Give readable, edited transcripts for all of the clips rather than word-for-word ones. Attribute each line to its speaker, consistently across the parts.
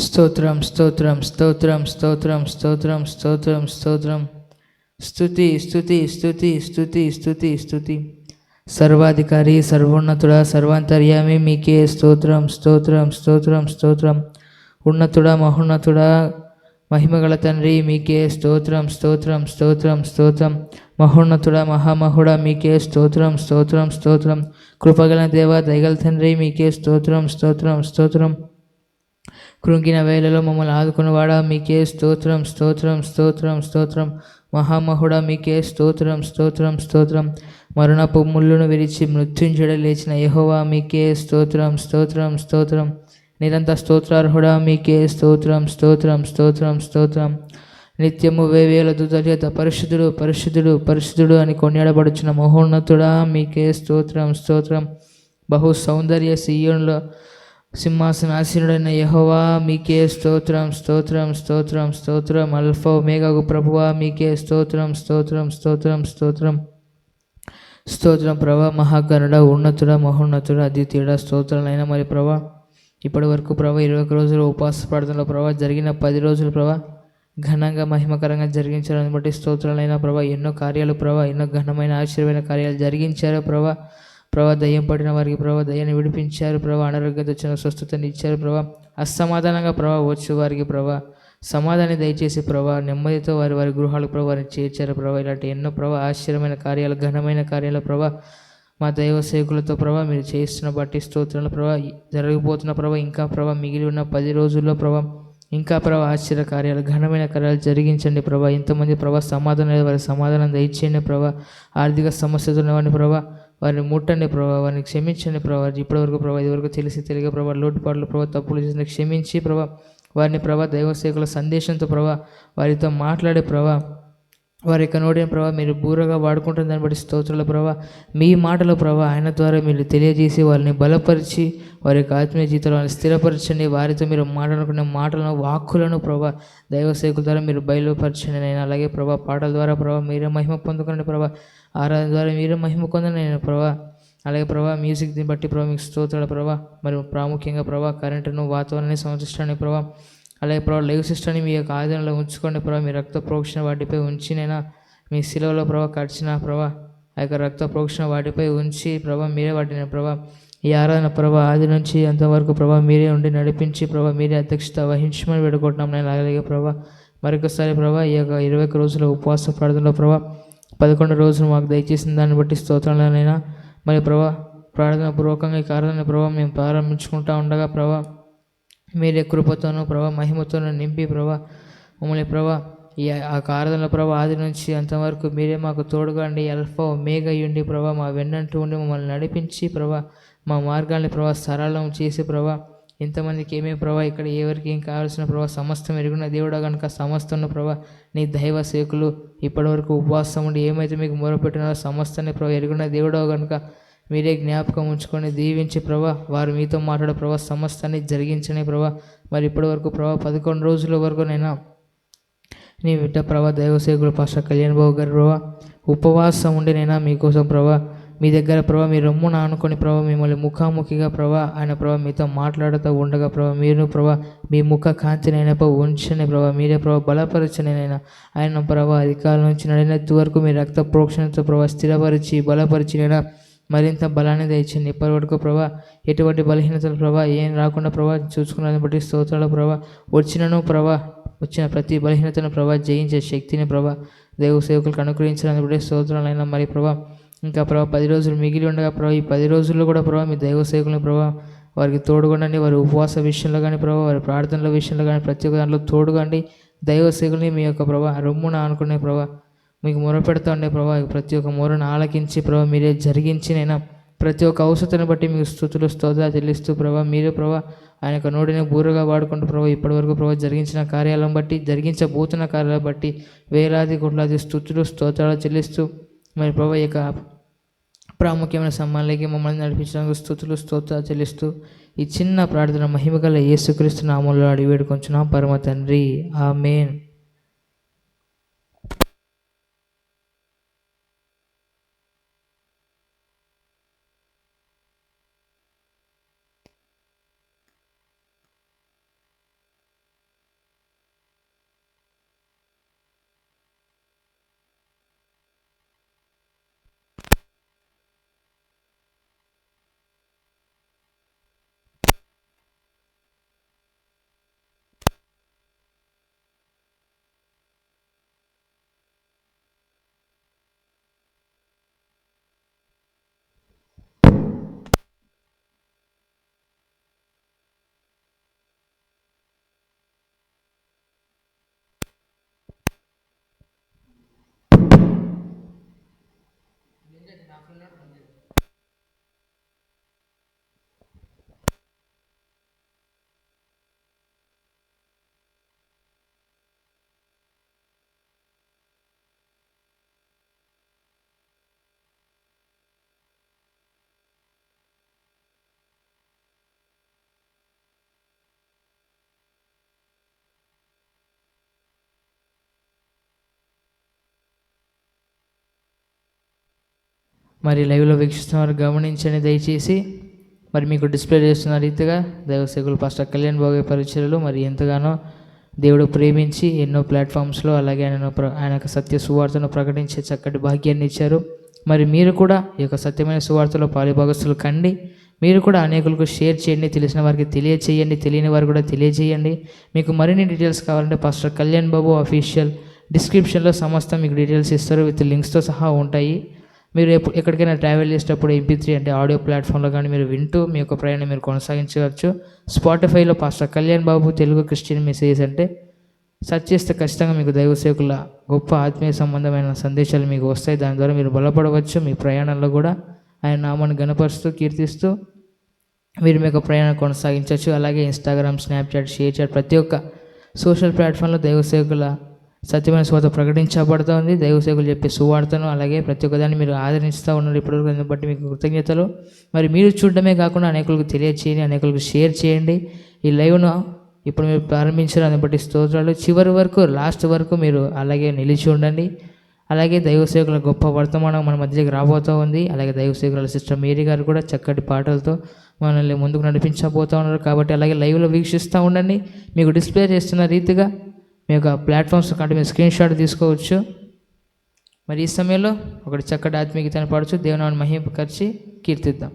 Speaker 1: స్తోత్రం స్తోత్రం స్తోత్రం స్తోత్రం స్తోత్రం స్తోత్రం స్తోత్రం. స్తుతి స్తుతి స్తుతి స్తుతి స్తుతి స్తుతి. సర్వాధికారి, సర్వోన్నతుడా, సర్వాంతర్యామి మీకే స్తోత్రం స్తోత్రం స్తోత్రం స్తోత్రం. ఉన్నతుడా, మహోన్నతుడా, మహిమగల తండ్రి మీకే స్తోత్రం స్తోత్రం స్తోత్రం స్తోత్రం. మహోన్నతుడా, మహామహుడా మీకే స్తోత్రం స్తోత్రం స్తోత్రం. కృపగల దేవ, దయగల తండ్రి మీకే స్తోత్రం స్తోత్రం స్తోత్రం. కృంగిన వేళలో మమ్మల్ని ఆదుకున్నవాడా మీకే స్తోత్రం స్తోత్రం స్తోత్రం స్తోత్రం. మహామహుడా మీకే స్తోత్రం స్తోత్రం స్తోత్రం. మరణపు ముళ్ళును విరిచి మృత్యుంజడ లేచిన యెహోవా మీకే స్తోత్రం స్తోత్రం స్తోత్రం. నిరంతర స్తోత్రార్హుడా మీకే స్తోత్రం స్తోత్రం స్తోత్రం స్తోత్రం. నిత్యము వేవేల దూతల చేత పరిశుద్ధుడు పరిశుద్ధుడు పరిశుద్ధుడు అని కొనియాడబడుచున్న మహోన్నతుడా మీకే స్తోత్రం స్తోత్రం. బహు సౌందర్య సీయోనులో సింహాసనాసీనుడైన యెహోవా మీకే స్తోత్రం స్తోత్రం స్తోత్రం స్తోత్రం. అల్ఫా ఒమేగాకు ప్రభువా మీకే స్తోత్రం స్తోత్రం స్తోత్రం స్తోత్రం స్తోత్రం. ప్రభా, మహాగణుడ, ఉన్నతుడ, మహోన్నతుడ, అద్వితీయుడ, స్తోత్రాలైనా మరి ప్రభా, ఇప్పటి వరకు ప్రభా 21 రోజులు ఉపవాస ప్రార్థనలో ప్రభా జరిగిన 10 రోజులు ప్రభా ఘనంగా మహిమకరంగా జరిగించాలని బట్టి స్తోత్రాలైనా ప్రభా. ఎన్నో కార్యాలు ప్రభా, ఎన్నో ఘనమైన ఆశ్చర్యమైన కార్యాలు జరిగించారు ప్రభా. దయ్యం పడిన వారికి దయ్యాన్ని విడిపించారు అనారోగ్యత వచ్చిన స్వస్థతని ఇచ్చారు అసమాధానంగా వచ్చు వారికి సమాధానం దయచేసి నెమ్మదితో వారి వారి గృహాలకు వారిని చేర్చారు ఇలాంటి ఎన్నో ఆశ్చర్యమైన కార్యాలు, ఘనమైన కార్యాలు మా దైవ సేవకులతో మీరు చేస్తున్న బట్టి స్తోత్రాలు జరగబోతున్న ఇంకా మిగిలి ఉన్న 10 రోజుల్లో ఇంకా ఆశ్చర్య కార్యాలు, ఘనమైన కార్యాలు జరిగించండి ఇంతమంది సమాధానం వారి సమాధానం దయచేయండి ఆర్థిక సమస్యతో ఉన్నవాడిని వారిని ముట్టండి వారిని క్షమించండి ఇప్పటివరకు ఇదివరకు తెలిసి తెలియక లోటుపాట్లు తప్పులు చేసిన క్షమించి వారిని దైవ సేవకుల సందేశంతో వారితో మాట్లాడే వారి యొక్క నోటిని మీరు బూరగా వాడుకుంటున్న దాన్ని బట్టి స్తోత్రాలు మీ మాటలు ఆయన ద్వారా మీరు తెలియజేసి వారిని బలపరిచి వారి యొక్క ఆత్మీయ జీవితాలను స్థిరపరచండి. వారితో మీరు మాట్లాడుకునే మాటలను, వాక్కులను దైవ సేవకుల ద్వారా మీరు బయలుపరచండి నేను. అలాగే పాటల ద్వారా మీరే మహిమ పొందుకోండి ఆరాధన ద్వారా మీరే మహిమ పొందండి నేను అలాగే మ్యూజిక్ దీన్ని బట్టి మీకు స్తోత్రాలు మరి ప్రాముఖ్యంగా కరెంటును, వాతావరణాన్ని సంరక్షించండి అలాగే లైవ్ సిస్టమ్ని మీ యొక్క ఆధీనంలో ఉంచుకోండి మీ రక్త ప్రోక్షణ వాటిపై ఉంచినైనా మీ శిలువలో కడిచిన ఆ యొక్క రక్త ప్రోక్షణ వాటిపై ఉంచి మీరే వాటిని ఈ ఆరాధన ఆది నుంచి అంతవరకు మీరే ఉండి నడిపించి మీరే అధ్యక్షత వహించమని వేడుకుంటున్నాం నేను. అలాగే మరొకసారి ఈ యొక్క 21 రోజుల ఉపవాస ప్రార్థనలో 11 రోజులు మాకు దయచేసిన దాన్ని బట్టి స్తోత్రాలనైనా మరి ప్రార్థన పూర్వకంగా ఈ ఆరాధన మేము ప్రారంభించుకుంటూ ఉండగా మీరే కృపతోనూ మహిమతోనూ నింపి మమ్మల్ని ఈ ఆ ఆరాధనలో ఆది నుంచి అంతవరకు మీరే మాకు తోడుగా అండి అల్ఫా ఒమేగా అయ్యుండి మా వెన్నంటూ ఉండి మమ్మల్ని నడిపించి మా మార్గాల్ని సరళం చేసి ఇంతమందికి ఏమేమి ఇక్కడ ఎవరికి ఏం కావాల్సిన సమస్తం ఎరుగున్న దేవుడా కనుక సమస్తను నీ దైవ సేవకులు ఇప్పటివరకు ఉపవాసం ఉండి ఏమైతే మీకు మొరపెట్టినారో సమస్తాన్ని ఎరుగున్న దేవుడా కనుక మీరే జ్ఞాపకం ఉంచుకొని దీవించి వారు మీతో మాట్లాడే సమస్తాన్ని జరిగించని మరి ఇప్పటివరకు 11 రోజుల వరకు నేను నీ బిడ్డ దైవ సేవకులు పాస్టర్ కళ్యాణ్ బాబు గారు ఉపవాసం ఉండి నైనా మీకోసం మీ దగ్గర మీ రొమ్మున ఆనుకొని మిమ్మల్ని ముఖాముఖిగా ఆయన మీతో మాట్లాడుతూ ఉండగా మీరు మీ ముఖ కాంతినైనా ఉంచని మీరే బలపరచనైనా ఆయన అధికారుల నుంచి నడినెత్తు వరకు మీ రక్త ప్రోక్షణతో స్థిరపరిచి బలపరిచినైనా మరింత బలాన్ని దయచండి. ఇప్పటివరకు ఎటువంటి బలహీనతలు ఏం రాకుండా చూసుకున్నదాన్ని బట్టి స్తోత్రాలు వచ్చినను వచ్చిన ప్రతి బలహీనతను జయించే శక్తిని దైవ సేవకులకు అనుగ్రహించడానికి బట్టి స్తోత్రాలైనా మరి ఇంకా 10 రోజులు మిగిలి ఉండగా ఈ 10 రోజుల్లో కూడా మీ దైవ సేవకులను వారికి తోడుగొండండి. వారి ఉపవాస విషయంలో కానీ వారి ప్రార్థనల విషయంలో కానీ ప్రతి ఒక్క దాంట్లో తోడుగండి. దైవ సేవకుల్ని మీ యొక్క రొమ్మున అనుకునే మీకు మొరపెడతా ఉండే ప్రతి ఒక్క మొరను ఆలకించి మీరే జరిగించినైనా ప్రతి ఒక్క అవసరతను బట్టి మీకు స్తుతులు స్తోత్రాలు చెల్లిస్తూ మీరే ఆయన యొక్క నోటిని బూరగా వాడుకుంటూ ఇప్పటివరకు జరిగించిన కార్యాలను బట్టి జరిగించబోతున్న కార్యాలను బట్టి వేలాది కోట్లాది స్తుతులు స్తోత్రాలు చెల్లిస్తూ మరి ఈ యొక్క ప్రాముఖ్యమైన సమ్మానాలకి మమ్మల్ని నడిపించడానికి స్తుతులు స్తోత్రాలు చెల్లిస్తూ ఈ చిన్న ప్రార్థన మహిమగల యేసుక్రీస్తు నామములో అడిగి వేడుకొంచున్నాం పరమ తండ్రి, ఆమేన్. మరి లైవ్లో వీక్షిస్తున్న వారు గమనించండి దయచేసి. మరి మీకు డిస్ప్లే చేస్తున్న రీతిగా దైవ సేవకులు పాస్టర్ కళ్యాణ్ బాబు పరిచయలు మరి ఎంతగానో దేవుడు ప్రేమించి ఎన్నో ప్లాట్ఫామ్స్లో అలాగే ఆయన యొక్క సత్య సువార్తను ప్రకటించే చక్కటి భాగ్యాన్ని ఇచ్చారు. మరి మీరు కూడా ఈ యొక్క సత్యమైన సువార్తలో పాలుభాగస్తులు కండి. మీరు కూడా అనేకులకు షేర్ చేయండి, తెలిసిన వారికి తెలియచేయండి, తెలియని వారు కూడా తెలియజేయండి. మీకు మరిన్ని డీటెయిల్స్ కావాలంటే పాస్టర్ కళ్యాణ్ బాబు అఫీషియల్ డిస్క్రిప్షన్లో సమస్తం మీకు డీటెయిల్స్ ఇస్తారు, విత్ లింక్స్తో సహా ఉంటాయి. మీరు ఎక్కడికైనా ట్రావెల్ చేసేటప్పుడు MP3 అంటే ఆడియో ప్లాట్ఫామ్లో కానీ మీరు వింటూ మీ యొక్క ప్రయాణం మీరు కొనసాగించవచ్చు. స్పాటిఫైలో pastor Kalyan Babu Telugu Christian message అంటే సెర్చ్ చేస్తే ఖచ్చితంగా మీకు దైవ సేవకుల గొప్ప ఆత్మీయ సంబంధమైన సందేశాలు మీకు వస్తాయి. దాని ద్వారా మీరు బలపడవచ్చు. మీ ప్రయాణంలో కూడా ఆయన నామాన్ని గణపరుస్తూ కీర్తిస్తూ మీరు మీ యొక్క ప్రయాణం కొనసాగించవచ్చు. అలాగే ఇన్స్టాగ్రామ్, స్నాప్చాట్, షేర్చాట్ ప్రతి ఒక్క సోషల్ ప్లాట్ఫామ్లో దైవ సేవకుల సత్యమైన సువార్త ప్రకటించబడుతూ ఉంది. దైవ సేవకులు చెప్పే సువార్తను అలాగే ప్రతి ఒక్కదాన్ని మీరు ఆదరిస్తూ ఉన్నారు ఇప్పటివరకు. దాన్ని బట్టి మీకు కృతజ్ఞతలు. మరి మీరు చూడడమే కాకుండా అనేకులకు తెలియచేయండి, అనేకులకు షేర్ చేయండి. ఈ లైవ్ను ఇప్పుడు మీరు ప్రారంభించారు, దాన్ని బట్టి స్తోత్రాలు. చివరి వరకు, లాస్ట్ వరకు మీరు అలాగే నిలిచి ఉండండి. అలాగే దైవ సేవకుల గొప్ప వర్తమానం మన మధ్యకి రాబోతూ ఉంది. అలాగే దైవ సేవకుల సిస్టర్ మేరీ గారు కూడా చక్కటి పాటలతో మనల్ని ముందుకు నడిపించబోతూ ఉన్నారు. కాబట్టి అలాగే లైవ్లో వీక్షిస్తూ ఉండండి. మీకు డిస్ప్లే చేస్తున్న రీతిగా మీ యొక్క ప్లాట్ఫామ్స్ కంటే మీరు స్క్రీన్ షాట్ తీసుకోవచ్చు. మరి ఈ సమయంలో ఒకటి చక్కటి ఆత్మీయ గీతాన్ని పాడచ్చు, దేవుని మహిమపరిచి కీర్తిద్దాం.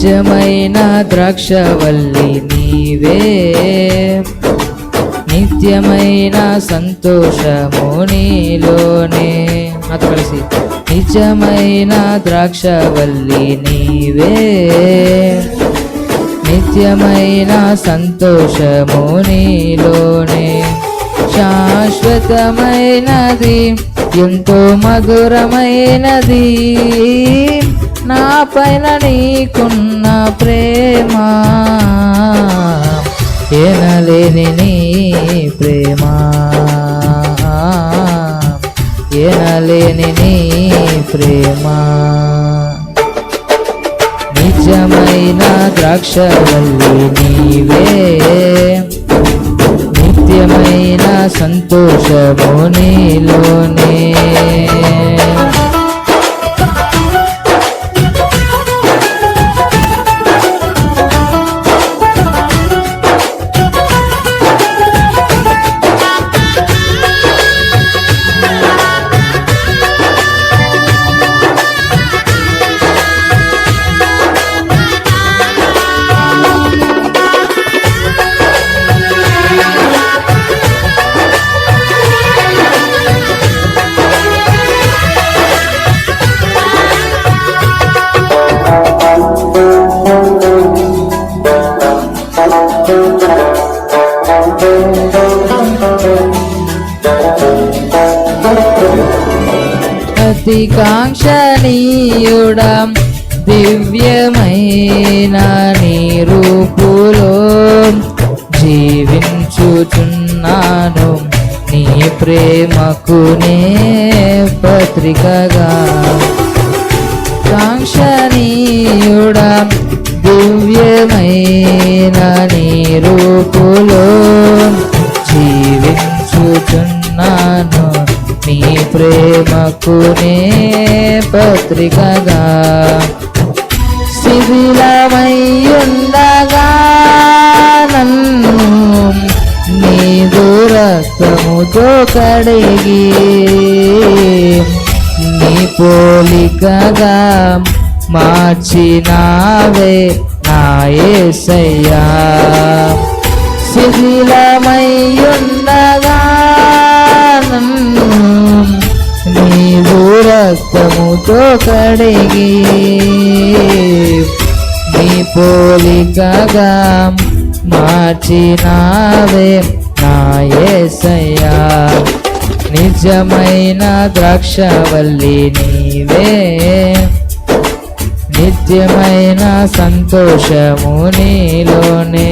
Speaker 1: నిజమైన ద్రాక్షవల్లి నీవే, నిత్యమైన సంతోషము నీలోనే. నాతో కలిసి నిజమైన ద్రాక్షవల్లి నీవే, నిత్యమైన సంతోషము నీలోనే. శాశ్వతమైనది ఎంతో మధురమైనది నా పైన నీకున్న ప్రేమ, ఎనలేని నీ ప్రేమ, ఎనలేని నీ ప్రేమ. నిజమైన ద్రాక్షవల్లి నీవే, నిత్యమైన సంతోషము నీలోనే. అతి కాంక్షణీయుడా దివ్యమైన నీ రూపులో జీవించుచున్నాను నీ ప్రేమకు నే పత్రికగా కాంక్షణీయుడా దివ్యమైన నీ రూపులో జీవించుచున్నాను నీ ప్రేమకు నే పత్రికగా శిథిలమయ్యుండగా నన్ను నీదు రక్తముతో కడిగి నీ పోలికగా మార్చినావే నా యేసయ్యా శిథిలమయ్యుండగా నన్ను నీవు రక్తముతో కడిగి నీ పోలికగా మార్చినావే నా యేసయ్యా నిజమైన ద్రాక్షవల్లి నీవే నిత్యమైన సంతోషము నీలోనే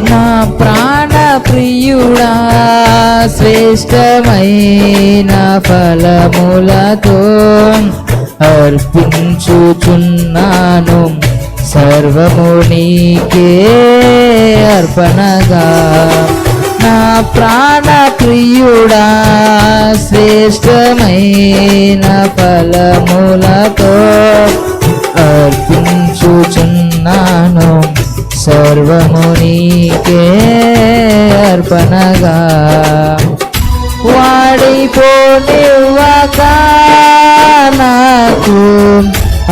Speaker 1: నా ప్రాణ ప్రియుడా శ్రేష్టమైన ఫలములతో అర్పించుచున్నాను సర్వము నీకే అర్పణగా నా ప్రాణ ప్రియుడా శ్రేష్టమైన ఫలములతో అర్పించుచున్నాను సర్వము నీకే అర్పణగా వాడిపోనివ్వక నాకు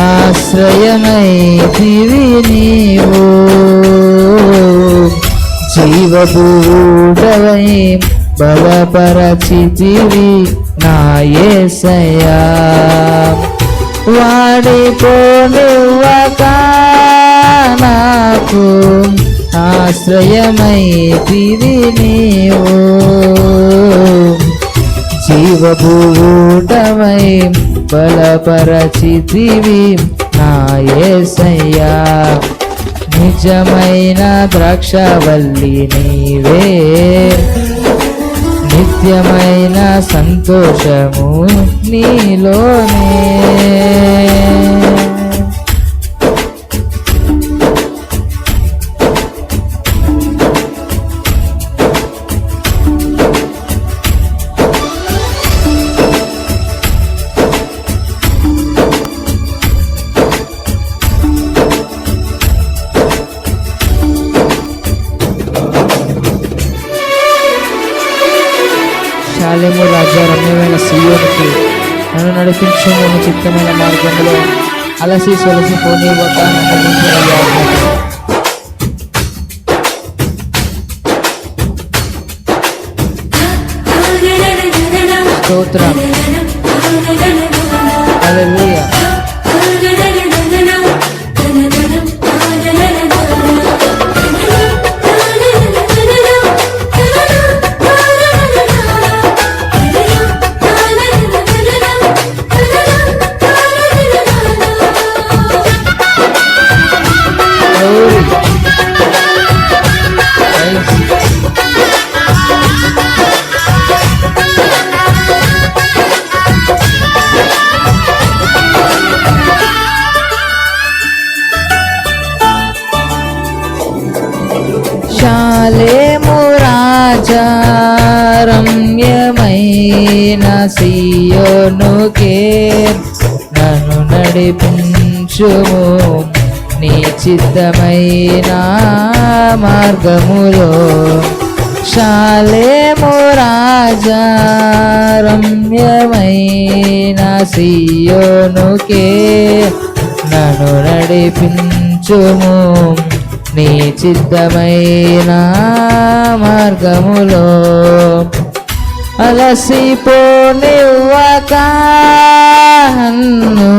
Speaker 1: ఆశ్రయమైతివి నీవు జీవభూతవై బలపరచితివి నా యేసయ్యా వాడిపోనివ్వక నాకు ఆశ్రయమైతివి నీవు జీవభూతమై బలపరచితివి నా యేసయ్యా నిజమైన ద్రాక్షవల్లి నీవే నిత్యమైన సంతోషము నీలోనే శాలేము రాజా రమ్యమైన సీయోనుకి నన్ను నడిపించము నీ చిత్తమైన మార్గంలో అలసి సొలసి పోనివ్వక నన్ను స్తోత్రం హల్లెలూయా శాలేము రాజా రమ్యమైన సీయోనుకే నన్ను నడిపించుము నీ చిత్తమైన మార్గములో షాలేము రాజా రమ్యమైన సియోనుకే నన్ను నడిపించుము నీ చిత్తమైన మార్గములో అలసిపోనివ్వక నన్ను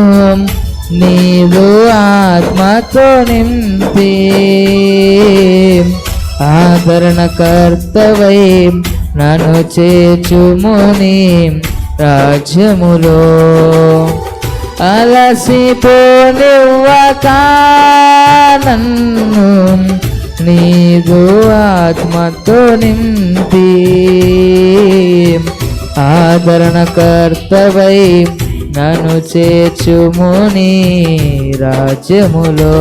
Speaker 1: నీదు ఆత్మతో నింపి ఆదరణకర్తవై నన్ను చేర్చుముని రాజ్యములో అలసిపోనివ్వక నన్ను నీదు ఆత్మతో నింపి ఆదరణకర్తవై నన్ను చేర్చుముని రాజ్యములో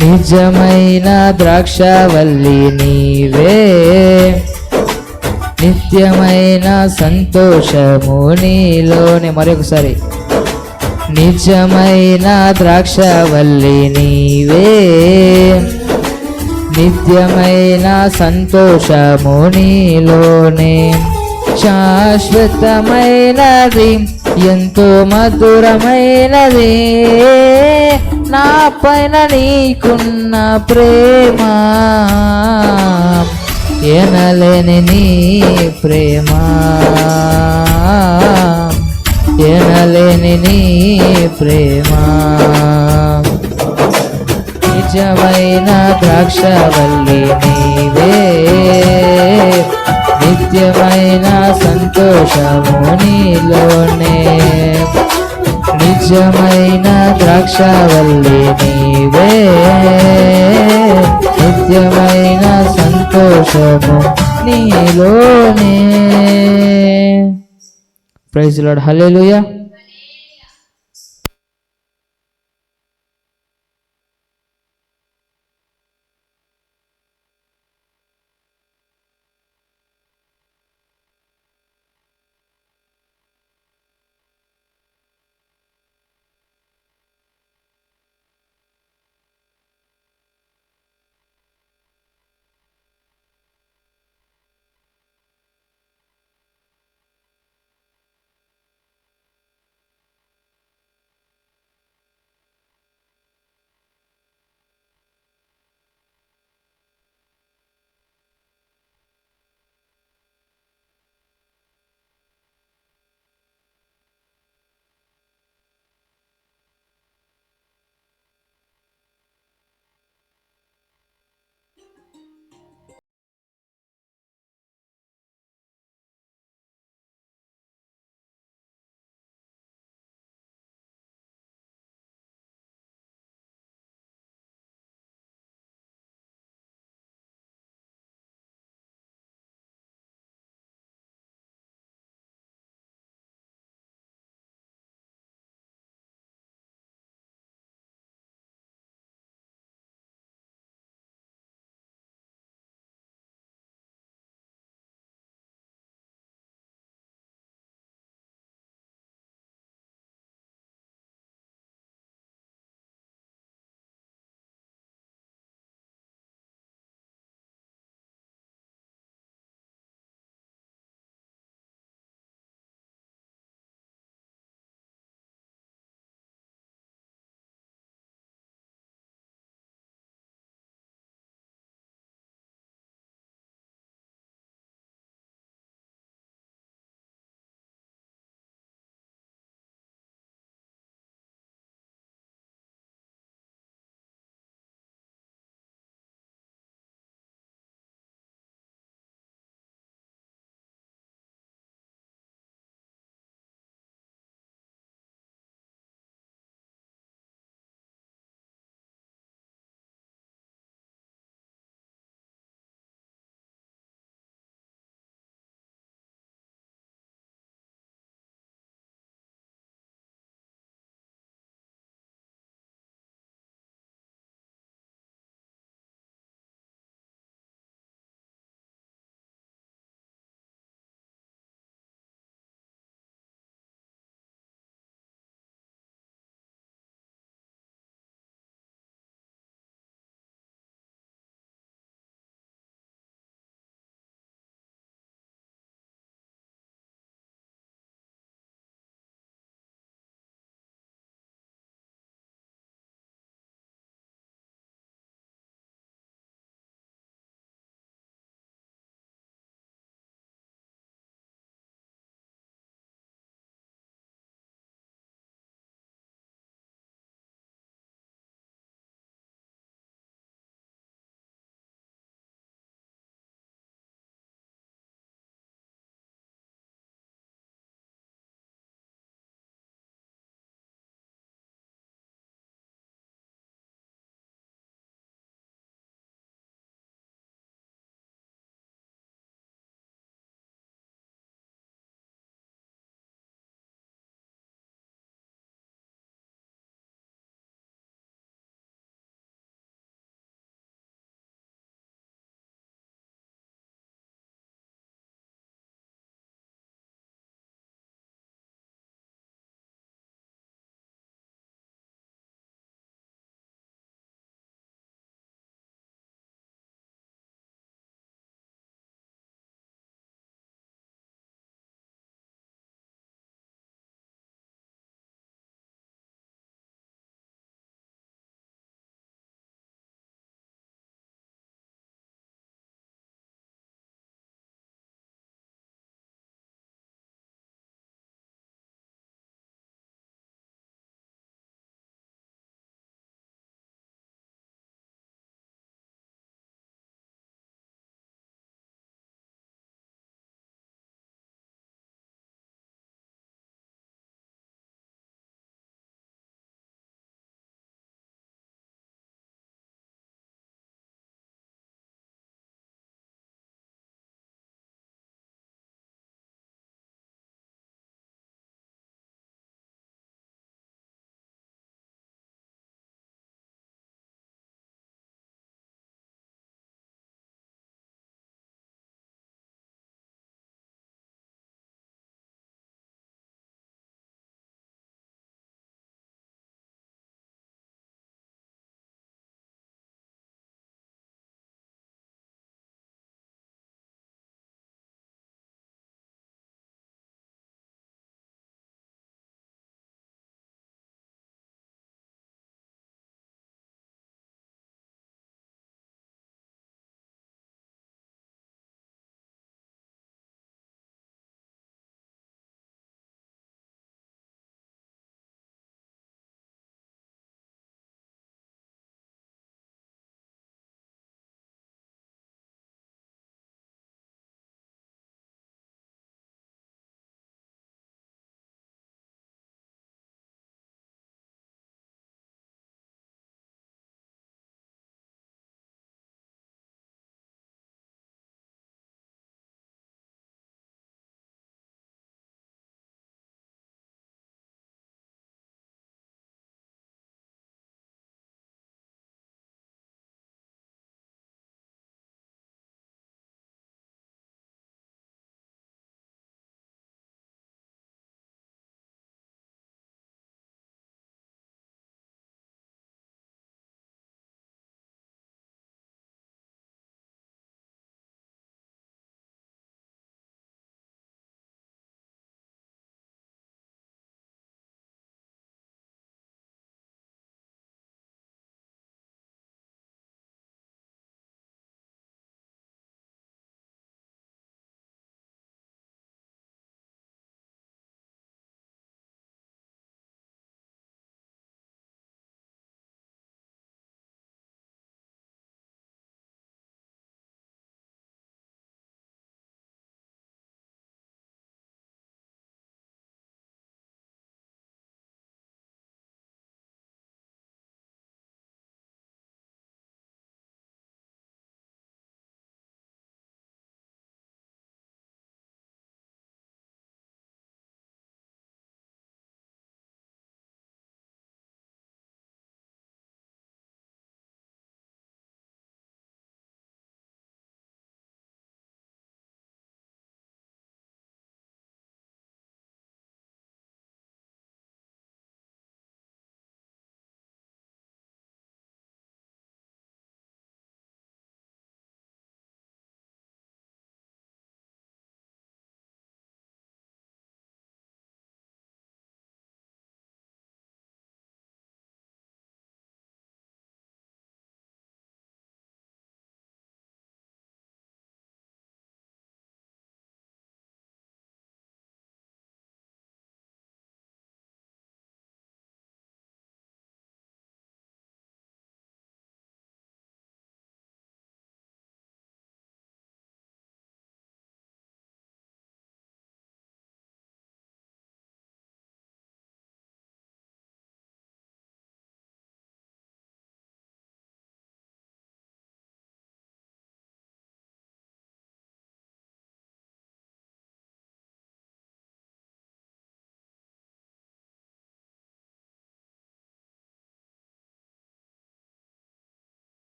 Speaker 1: నిజమైన ద్రాక్షవల్లి నీవే నిత్యమైన సంతోషము నీలోనే మరొకసారి నిజమైన ద్రాక్షవల్లి నీవే నిత్యమైన సంతోషము నీలోనే శాశ్వతమైనది ఎంతో మధురమైనది నా పైన నీకున్న ప్రేమ ఎనలేని నీ ప్రేమ ఎనలేని నీ ప్రేమ నిజమైన ద్రాక్షవల్లి నీవే నిత్యమైన సంతోషము నీలోనే నిజమైన ద్రాక్షవల్లి నీవే నిత్యమైన సంతోషము నీలోనే. Praise the Lord. హల్లెలూయా.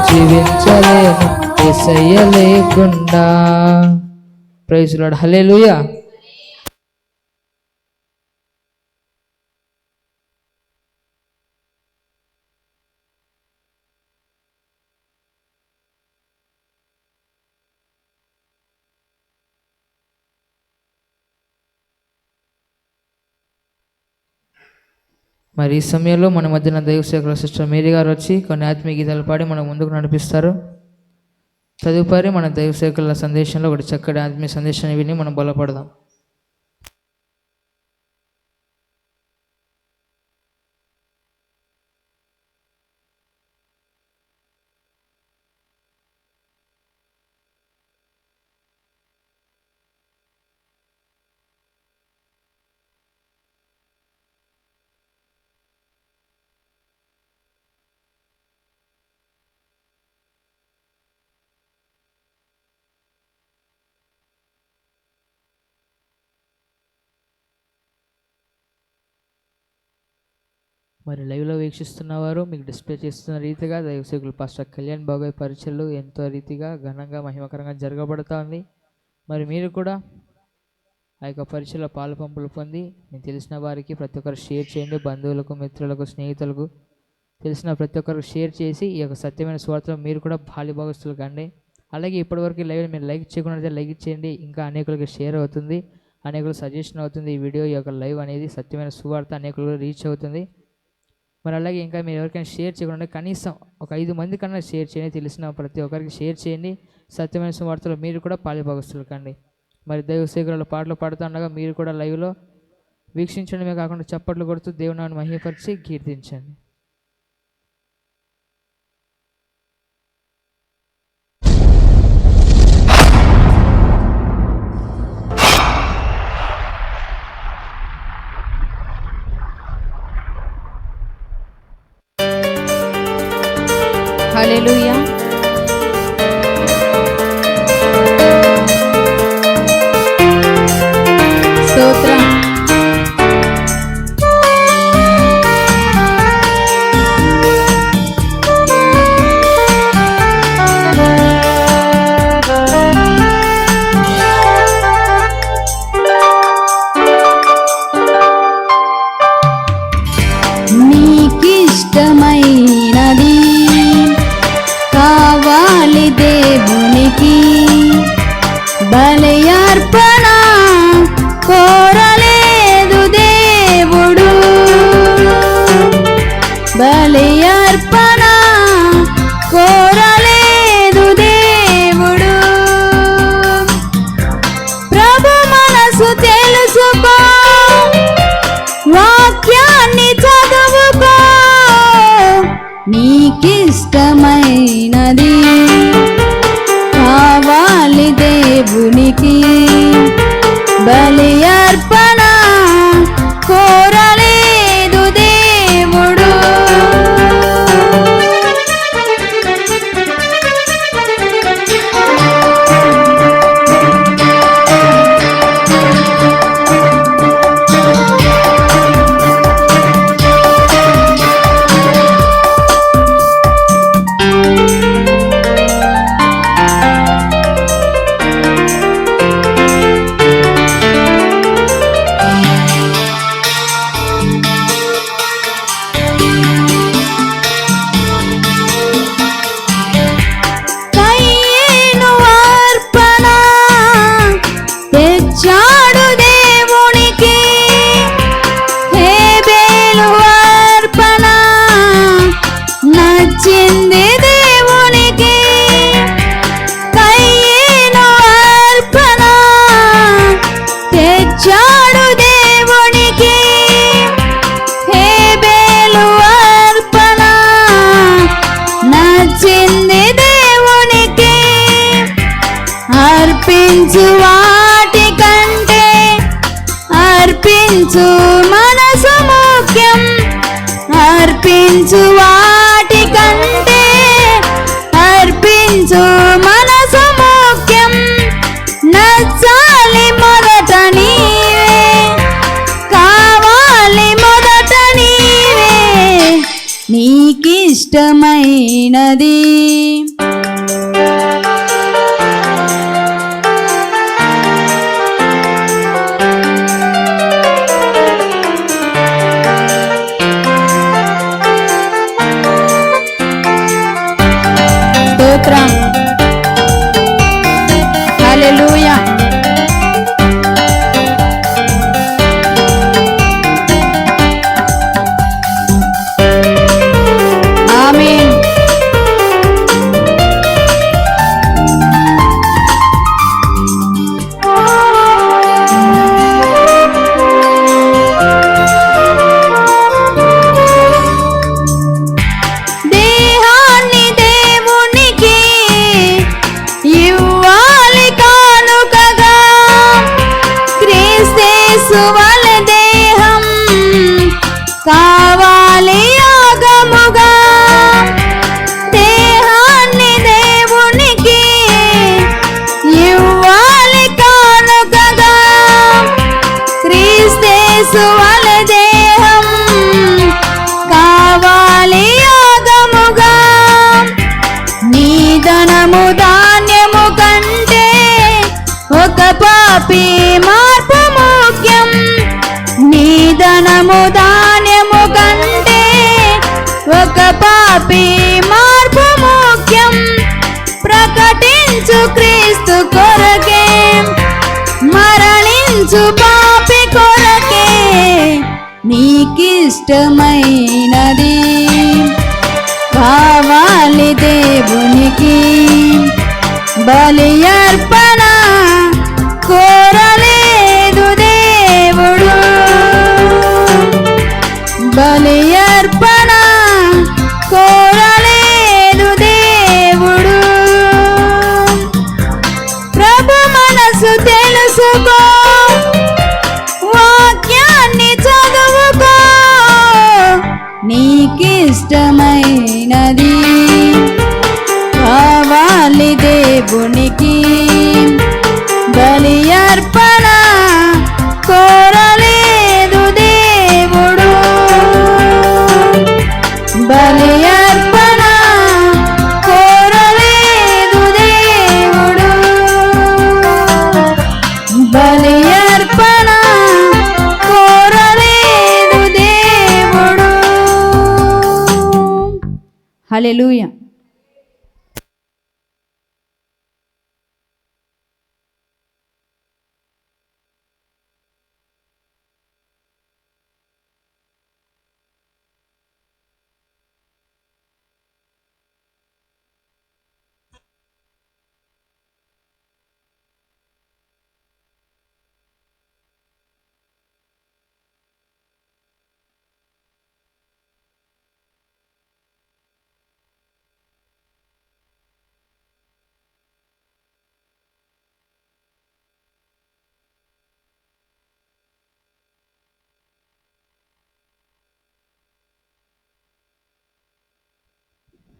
Speaker 1: జీవించలేను యేసయ్య లేకుండా. Praise Lord. హల్లెలూయా. మరి ఈ సమయంలో మన మధ్యన దైవ సేవకుల సిస్టర్ మేరీ గారు వచ్చి కొన్ని ఆత్మీయ గీతాలు పాడి మనం ముందుకు నడిపిస్తారు. తదుపరి మన దైవ సేవకుల సందేశంలో ఒకటి చక్కటి ఆత్మీయ సందేశాన్ని విని మనం బలపడదాం. మరి లైవ్లో వీక్షిస్తున్నవారు మీకు డిస్ప్లే చేస్తున్న రీతిగా దైవసేవకులు పాస్టర్ కళ్యాణ్ బాబాయ్ పరిచయలు ఎంతో రీతిగా ఘనంగా మహిమకరంగా జరగబడుతూ ఉంది. మరి మీరు కూడా ఆ యొక్క పరిచయలో పాలు పంపులు పొంది మీకు తెలిసిన వారికి ప్రతి ఒక్కరు షేర్ చేయండి. బంధువులకు, మిత్రులకు, స్నేహితులకు తెలిసిన ప్రతి ఒక్కరికి షేర్ చేసి ఈ యొక్క సత్యమైన స్వార్థలో మీరు కూడా భాగస్తులు కండి. అలాగే ఇప్పటివరకు లైవ్ మీరు లైక్ చేయకుండా లైక్ చేయండి. ఇంకా అనేకులకి షేర్ అవుతుంది, అనేకులు సజెషన్ అవుతుంది. ఈ వీడియో ఈ యొక్క లైవ్ అనేది సత్యమైన సువార్త అనేకులు రీచ్ అవుతుంది. మరి అలాగే ఇంకా మీరు ఎవరికైనా షేర్ చేయకుండా కనీసం ఒక 5 మంది కన్నా షేర్ చేయండి. తెలిసిన ప్రతి ఒక్కరికి షేర్ చేయండి. సత్యమైన సువార్తలో మీరు కూడా భాగస్తులు కండి. మరి దైవ సేవకుల పాటలు పాడుతుండగా మీరు కూడా లైవ్లో వీక్షించడమే కాకుండా చప్పట్లు కొడుతూ దేవుని మహిమపరిచి కీర్తించండి.
Speaker 2: హల్లెలూయా. స్తోత్రం.
Speaker 3: నీకిష్టమైనది కావాలి దేవునికి, బలి అర్పణ కోరలేదు దేవుడు, బలి అర్పణ కోరలేదు దేవుడు. ప్రభు మనసు తెలుసుకో, వాక్యాన్ని చదువుకో, నీకిష్టమైనది కావాలి దేవునికి, బలి అర్పణ కోరలేదు దేవుడు. కయ్యను అర్పణ తెచ్చాడు దేవునికి, హేబేలు అర్పణ నచ్చింది దేవునికి. కయ్యను అర్పణ తెచ్చాడు దేవునికి, హేబేలు అర్పణ నచ్చింది దేవునికి. అర్పించు వాటి కంటే అర్పించు మనసు ముఖ్యం, అర్పించు వాటి కంటే అర్పించు మనసు ముఖ్యం. నచ్చాలి మొదట నీవే, కావాలి మొదట నీవే, నీకిష్టమైనది పాపి మార్పు ముఖ్యం, నీ ధనము ధాన్యము కంటే ఒక పాపి మార్పు ముఖ్యం. ప్రకటించు క్రీస్తు కొరకే, మరణించు పాపి కొరకే, నీకిష్టమైనది కావాలి దేవునికి. బలి అర్పణ కోరలేదు దేవుడు, బలి అర్పణ కోరలేదు దేవుడు. ప్రభు మనసు తెలుసుకో, వాక్యాన్ని చదువుకో, నీకిష్టమైనది కావాలి దేవునికి. బలి అర్పణ కోరలేదు దేవుడు, బలి అర్పణ కోరలేదు దేవుడు, బలి అర్పణ కోరలేదు దేవుడు. హల్లెలూయా.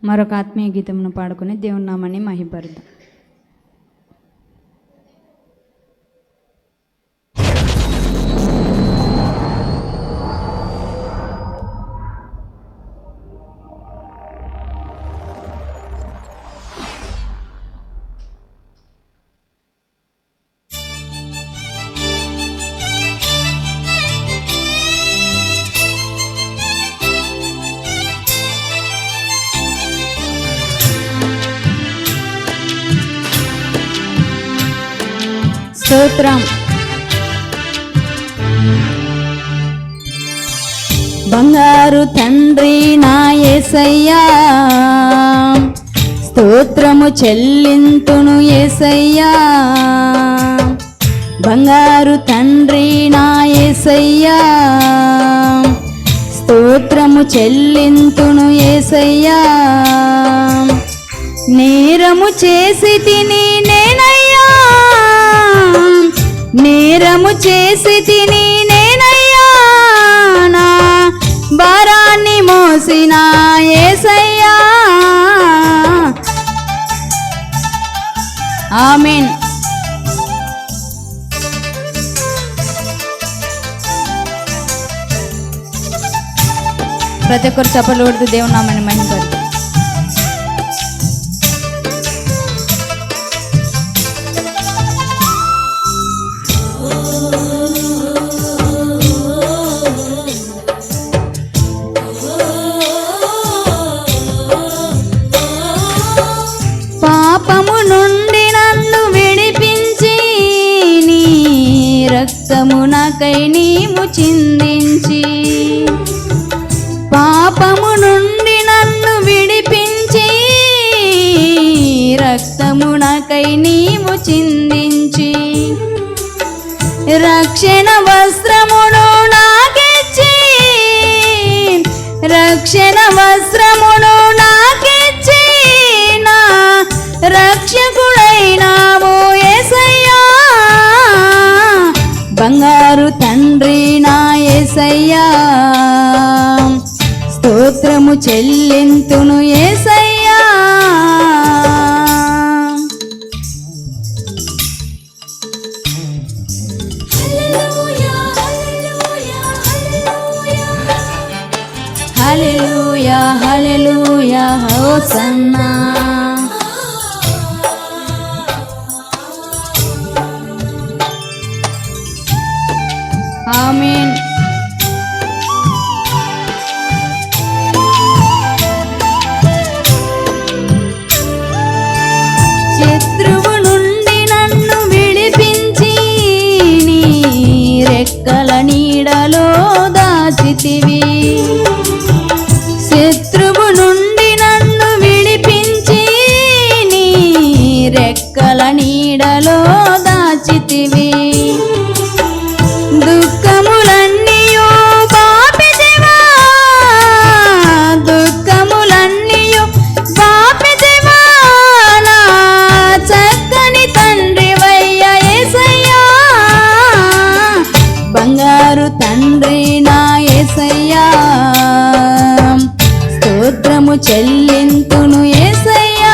Speaker 3: మరొక ఆత్మీయ గీతమును పాడుకొని దేవుని నామాన్ని మహిమపరుద్దాం. స్తోత్రం. బంగారు తండ్రి నా యేసయ్యా, స్తోత్రము చెల్లింతును యేసయ్యా. బంగారు తండ్రి నా యేసయ్యా, స్తోత్రము చెల్లింతును యేసయ్యా. నేరము చేసి తిని నేనయ్యా, నేరము చేసి తిని నేనయ్యా, నా భారాన్ని మోసిన యేసయ్యా. ఆమేన్. ప్రతి ఒక్కరు చప్పట్లు కొడుతూ దేవుని నామాన్ని మహిమపరుద్దాం. పాపము నుండి నన్ను విడిపించి, నీ రక్తము నాకై నీవు చిందించి. పాపము నుండి నన్ను విడిపించి, రక్తము నాకై నీవు చిందించి. రక్షణ వస్త్రమును నాకిచ్చి, రక్షణ వస్త్రమును నాకిచ్చి, నా రక్షకుడైనావు యేసయ్యా. బంగారు తండ్రి నా యేసయ్యా, స్తోత్రము చెల్లింతును యేసయ్యా. హల్లెలూయా హల్లెలూయా హోసన్నా. ఆమేన్. శత్రువు నుండి నన్ను విడిపించి నీ రెక్కల నీడలో దాచితివి. శత్రువు నుండి నన్ను విడిపించి నీ రెక్కల నీడలో దాచితివి. దుఃఖములన్నీయో పాపితివా, దుఃఖములన్నీయో పాపితివా, నా చక్కని తండ్రివయ్యా యేసయ్యా, బంగారు తండ్రి నా యేసయ్యా, స్తోత్రము చెల్లింతును యేసయ్యా.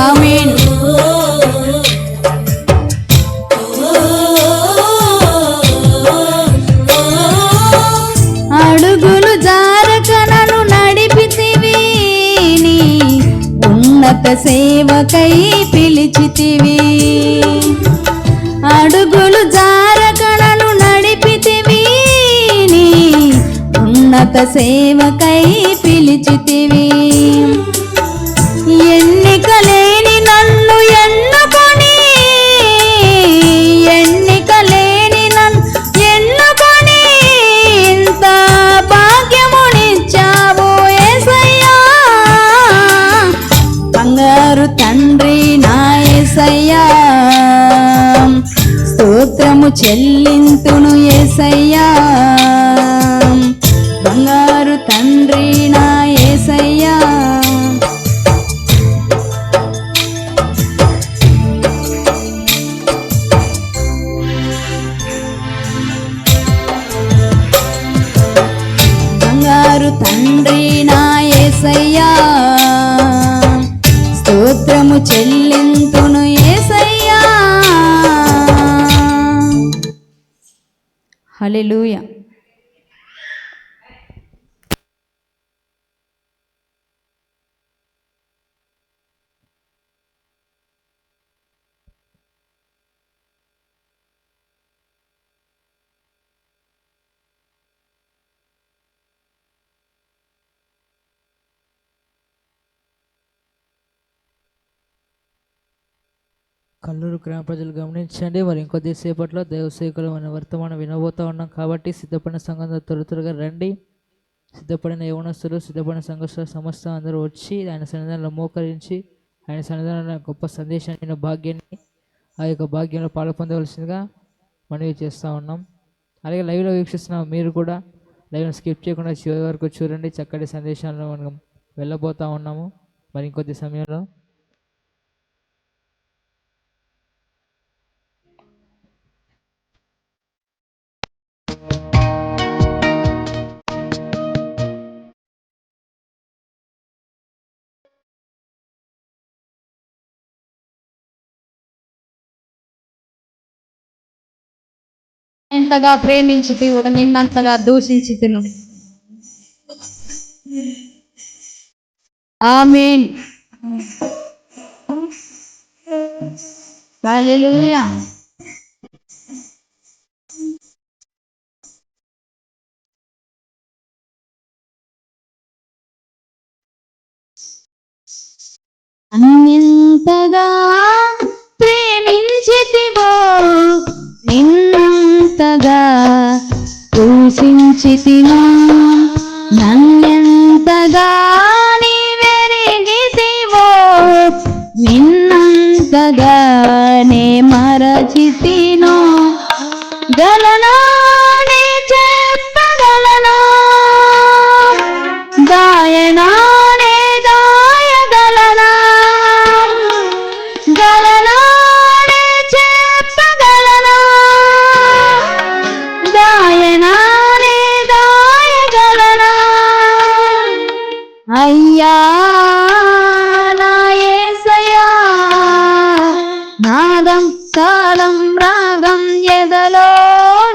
Speaker 3: ఆమేన్. అడుగులు జారక నన్ను నడిపితివి, నీ ఉన్నత సేవకై పిలిచితివి. అడుగులు జారక నన్ను నడిపితివి, నీ ఉన్నత సేవకై పిలిచితివి. ఎన్నికలేని నన్ను ఎన్నుకొని, ఎన్నికలేని నన్ను ఎన్నుకొని ఇంత భాగ్యమునిచ్చావు యేసయ్యా, బంగారు తండ్రి నా యేసయ్యా, స్తోత్రము చెల్లింతును యేసయ్యా, బంగారు తండ్రి నా యేసయ్యా. బంగారు తండ్రి నా యేసయ్యా, స్తోత్రము చెల్లింతును యేసయ్యా. హల్లెలూయా.
Speaker 1: కల్లూరు గ్రామ ప్రజలు గమనించండి. మరి ఇంకొద్దిసేపట్లో దైవసేవకులు మన వర్తమానం వినబోతూ ఉన్నాం కాబట్టి సిద్ధపడిన సంఘంతో త్వరగా రండి. సిద్ధపడిన యవనస్తులు, సిద్ధపడిన సంఘస్థుల సమస్త అందరూ వచ్చి ఆయన సన్నిధానంలో మోకరించి ఆయన సన్నిధానంలో గొప్ప సందేశాన్ని భాగ్యాన్ని ఆ యొక్క భాగ్యంలో పాల్పొందవలసిందిగా మనవి చేస్తూ ఉన్నాం. అలాగే లైవ్లో వీక్షిస్తున్నాం, మీరు కూడా లైవ్ను స్కిప్ చేయకుండా చివరి వరకు చూడండి. చక్కటి సందేశాలను మనం వెళ్ళబోతూ ఉన్నాము మరి ఇంకొద్ది సమయంలో.
Speaker 3: ఎంతగా ప్రేమించి నిన్నంతగా దూషించితిను. ఆమేన్. హల్లెలూయా. అన్నింతగా ప్రేమించితివో నిన్నంతగా దూషించితిను, నన్నెంతగా నీవెరిగితివో నిన్నంతగా నే మరచితిను. గలనా నే చెప్పగలనా, దాయనా నే దాయగలనా, గలనా నే చెప్పగలనా, దాయనా నే దాయగలనా. అయ్యా నా యేసయ్యా, నాదం తాళం రాగం ఎదలో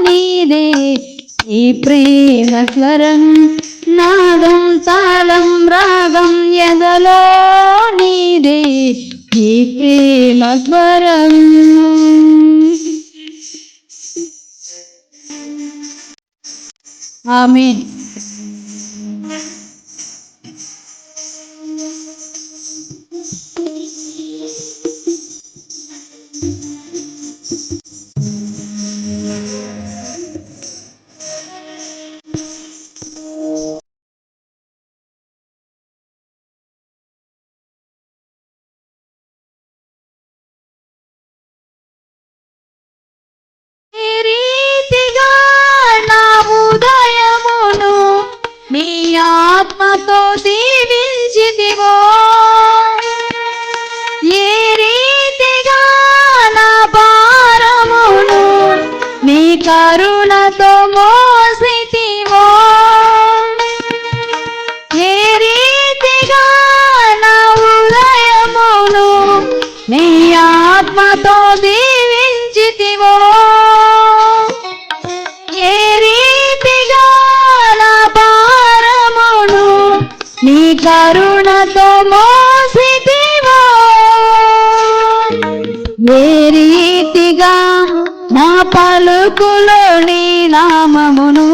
Speaker 3: నీదే, ఈ ప్రేమ స్వరం నాదం తాళం రాగం ఎదలో నీదే ఈ ప్రేమ స్వరం. ఆమేన్. ఏ రీతిగా నా ఉదయమును నీ ఆత్మతో దీవించితివో, ఏ రీతిగా నా భారమును నీ కరుణతో మోసితివో, ఏ రీతిగా నా ఉదయమును నీ ఆత్మతో దీవించితివో, ఏ రీతిగా నా భారమును నీ కరుణతో మోసితివో, ఏ రీతిగా నా పలుకులో నీ నామమును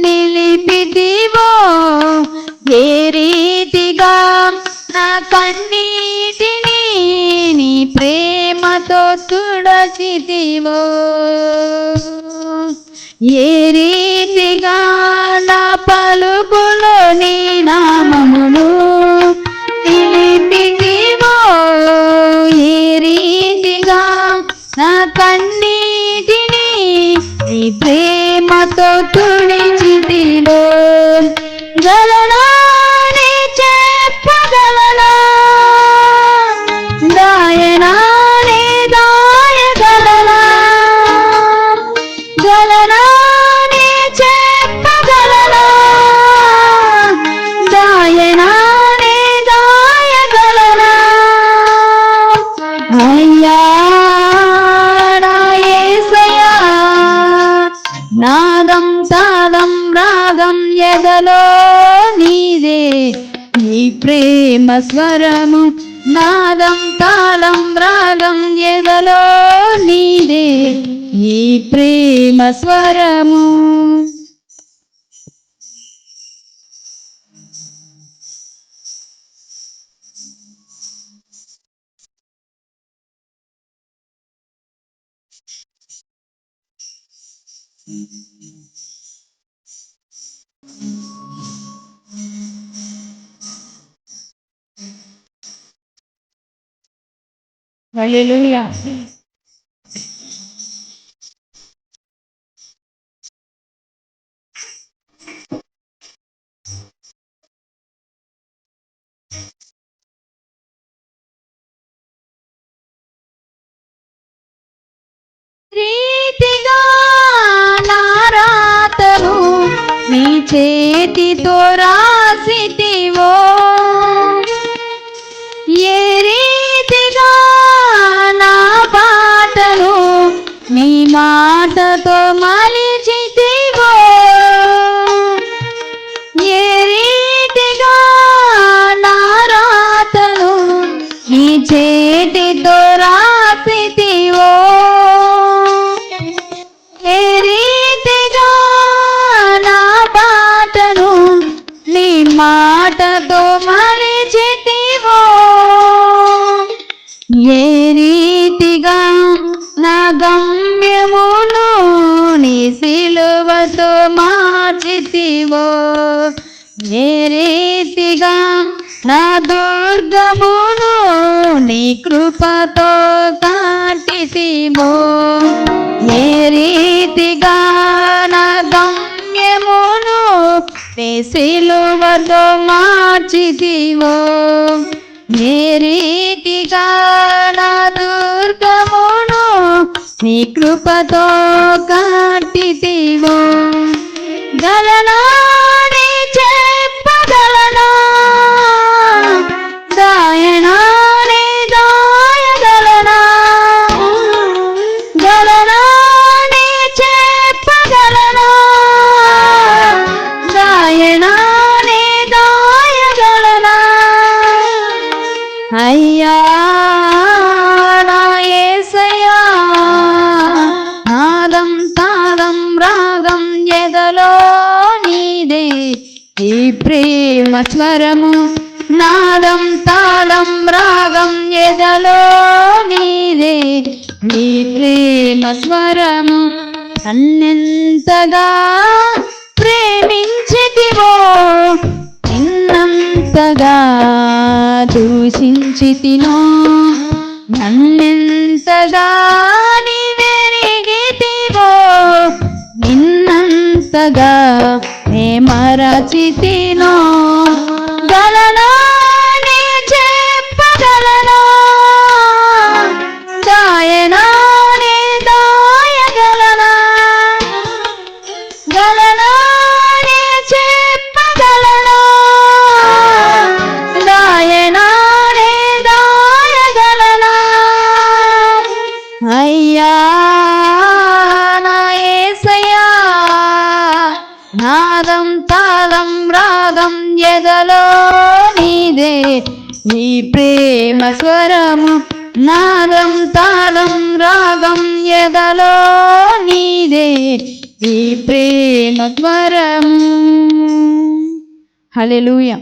Speaker 3: నిలిపితివో, ఏ రీతిగా నా కన్నీటిని నీ ప్రేమతో తుడచితివో, ఏ రీతిగా నా పలుకులో నీ నామమును నిలిపితివో, ఏ రీతిగా నా కన్నీటిని నీ ప్రేమతో తుడిచితివో, గలనా నీ చెప్పగలనా, దాయనా నీ దాయగలనా, గలనా నీ చెప్పగలనా, దాయనా నీ దాయగలనా, అయ్యా నా యేసయ్యా, నాదం తాళం రాగం ఎదలో నీదే ఈ ప్రేమ స్వరము, నాదం తాళం రాగం ఎదలో నీదే ఈ ప్రేమ స్వరము. హల్లెలూయా. రీతిగా నా రాతను నీ చేతితో రాసితివో, ఏ రీతిగా నా పాటను నీ మాటతో మలిచితివో, ఏ రీతిగా నా రాతను నీ చేతితో రాసితివో, ఏ రీతిగా నా పాటను నీ మాటతో మలిచితివో, ఏ రీతిగా నా గమ్యమును నీ సిలువతో మార్చితివో, ఏ రీతిగా నా దుర్గమును నీ కృపతో కాటితివో, ఏ రీతిగా నా గమ్యమును నీ సిలువతో మార్చితివో, ఏ రీతిగా నా దుర్గమును నీ కృపతో కాటితివో, గలనా నీ చెప్పగలనా, దాయనా నీ దాయగలనా, గలనా నీ చెప్పగలనా, ఎదలో నీదే ఈ ప్రేమ స్వరము నాదం తాళం రాగం ఎదలో నీదే ఈ ప్రేమ స్వరము అన్నెంతగా ప్రేమించితివో నిన్నంతగా దూషించితినో నన్నెంతగా నీవెరిగితివో నిన్నంతగా నే మరచితినో గలనా నీ చెప్పగలనా దాయనా నీ దాయగలనా గలనా నీ చెప్పగలనా దాయనా నీ దాయగలనా అయ్యా నా యేసయ్యా నాదం తాళం రాగం ఎదలో నీదే నీ ప్రేమ స్వరము నాదం తాళం రాగం ఎదలో నీదే ఈ ప్రేమ స్వరము హల్లెలూయా.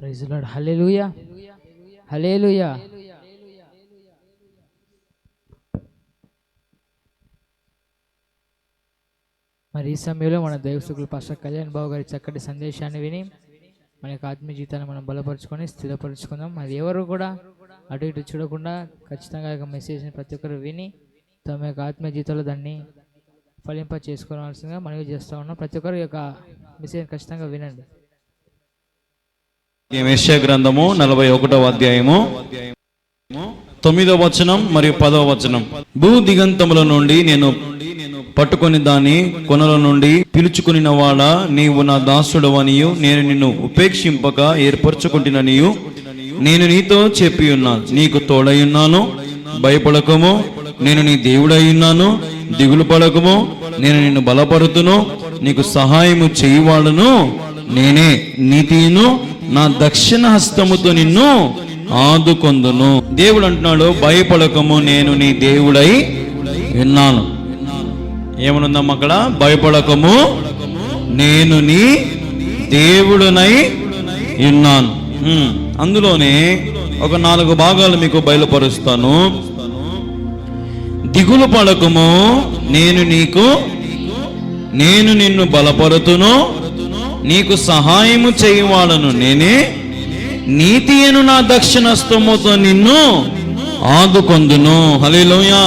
Speaker 1: Praise the Lord. హల్లెలూయా, హల్లెలూయా. మరి ఈ సమయంలో మన దైవస్తుకులు పాస్టర్ కళ్యాణ్ బాబు గారి చక్కటి సందేశాన్ని విని మన యొక్క ఆత్మీయ జీవితాన్ని మనం బలపరుచుకొని స్థిరపరచుకుందాం. మరి ఎవరు కూడా అటు ఇటు చూడకుండా ఖచ్చితంగా యొక్క మెసేజ్ని ప్రతి ఒక్కరు విని తమ యొక్క ఆత్మీయ జీవితంలో దాన్ని ఫలింప చేసుకోవాల్సిందిగా మనవి చేస్తూ ఉన్నాం. ప్రతి ఒక్కరు యొక్క మెసేజ్ ఖచ్చితంగా వినండి.
Speaker 2: యెషయా గ్రంథము 41వ అధ్యాయము 9వ వచనం మరియు 10వ వచనం. భూ దిగంతముల నుండి నేను పట్టుకొని దాని కొనల నుండి పిలుచుకుని వాడా, నీవు నా దాసుడవనియు నేను నిన్ను ఉపేక్షింపక ఏర్పరచుకుంటుననియు నేను నీతో చెప్పి ఉన్నాను. నీకు తోడై ఉన్నాను, భయపడకము, నేను నీ దేవుడై ఉన్నాను, దిగులు పడకము, నేను నిన్ను బలపరుతును, నీకు సహాయము చేయువాడును నేనే, నీతిను నా దక్షిణ హస్తముతో నిన్ను ఆదుకొందును. దేవుడు అంటున్నాడు, భయపడకము, నేను నీ దేవుడై ఉన్నాను. ఏమనుందమ్మా అక్కడ? భయపడకము, నేను నీ దేవుడునై ఉన్నాను. అందులోనే ఒక 4 భాగాలు మీకు బయలుపరుస్తాను. దిగులు పడకము, నేను నిన్ను బలపరుతును, నీకు సహాయము చేయువాడను నేనే, నీతియను నా దక్షిణస్తముతో నిన్ను ఆదుకొందును. హల్లెలూయా.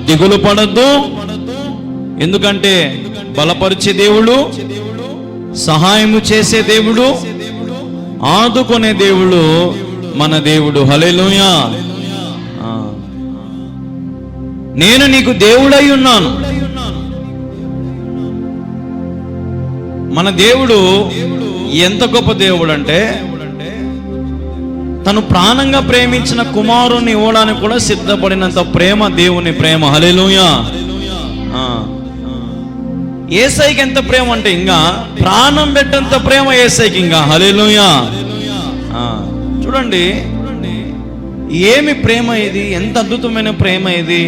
Speaker 2: దిగులు పడద్దు, ఎందుకంటే బలపరిచే దేవుడు, సహాయము చేసే దేవుడు, ఆదుకునే దేవుడు మన దేవుడు. హల్లెలూయా. నేను నీకు దేవుడై ఉన్నాను. మన దేవుడు ఎంత గొప్ప దేవుడు అంటే తను ప్రాణంగా ప్రేమించిన కుమారుని ఇవ్వడానికి కూడా సిద్ధపడినంత ప్రేమ దేవుని ప్రేమ. హల్లెలూయా. యేసయ్యకి ఎంత ప్రేమ అంటే ఇంకా ప్రాణం పెట్టేంత ప్రేమ యేసయ్యకి ఇంకా. హల్లెలూయా. చూడండి ఏమి ప్రేమ ఇది, ఎంత అద్భుతమైన ప్రేమ ఇది.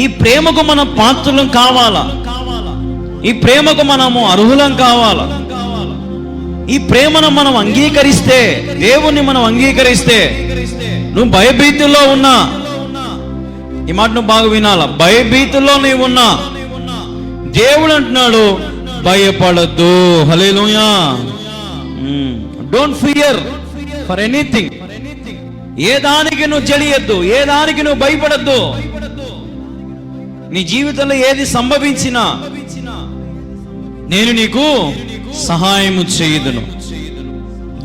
Speaker 2: ఈ ప్రేమకు మనం పాత్రులం కావాలా, ఈ ప్రేమకు మనము అర్హులం కావాలా. ఈ ప్రేమను మనం అంగీకరిస్తే, దేవుణ్ణి మనం అంగీకరిస్తే, నువ్వు భయభీతుల్లో ఉన్నా, ఈ మాట నువ్వు బాగా వినాలా, భయభీతుల్లో నీవు ఉన్నా దేవుడు అంటున్నాడు భయపడద్దు. హల్లెలూయా. Don't fear for anything. ఏ దానికి నువ్వు జడియద్దు, ఏ దానికి నువ్వు భయపడద్దు. నీ జీవితంలో ఏది సంభవించినా నేను నీకు సహాయము చేయుదును.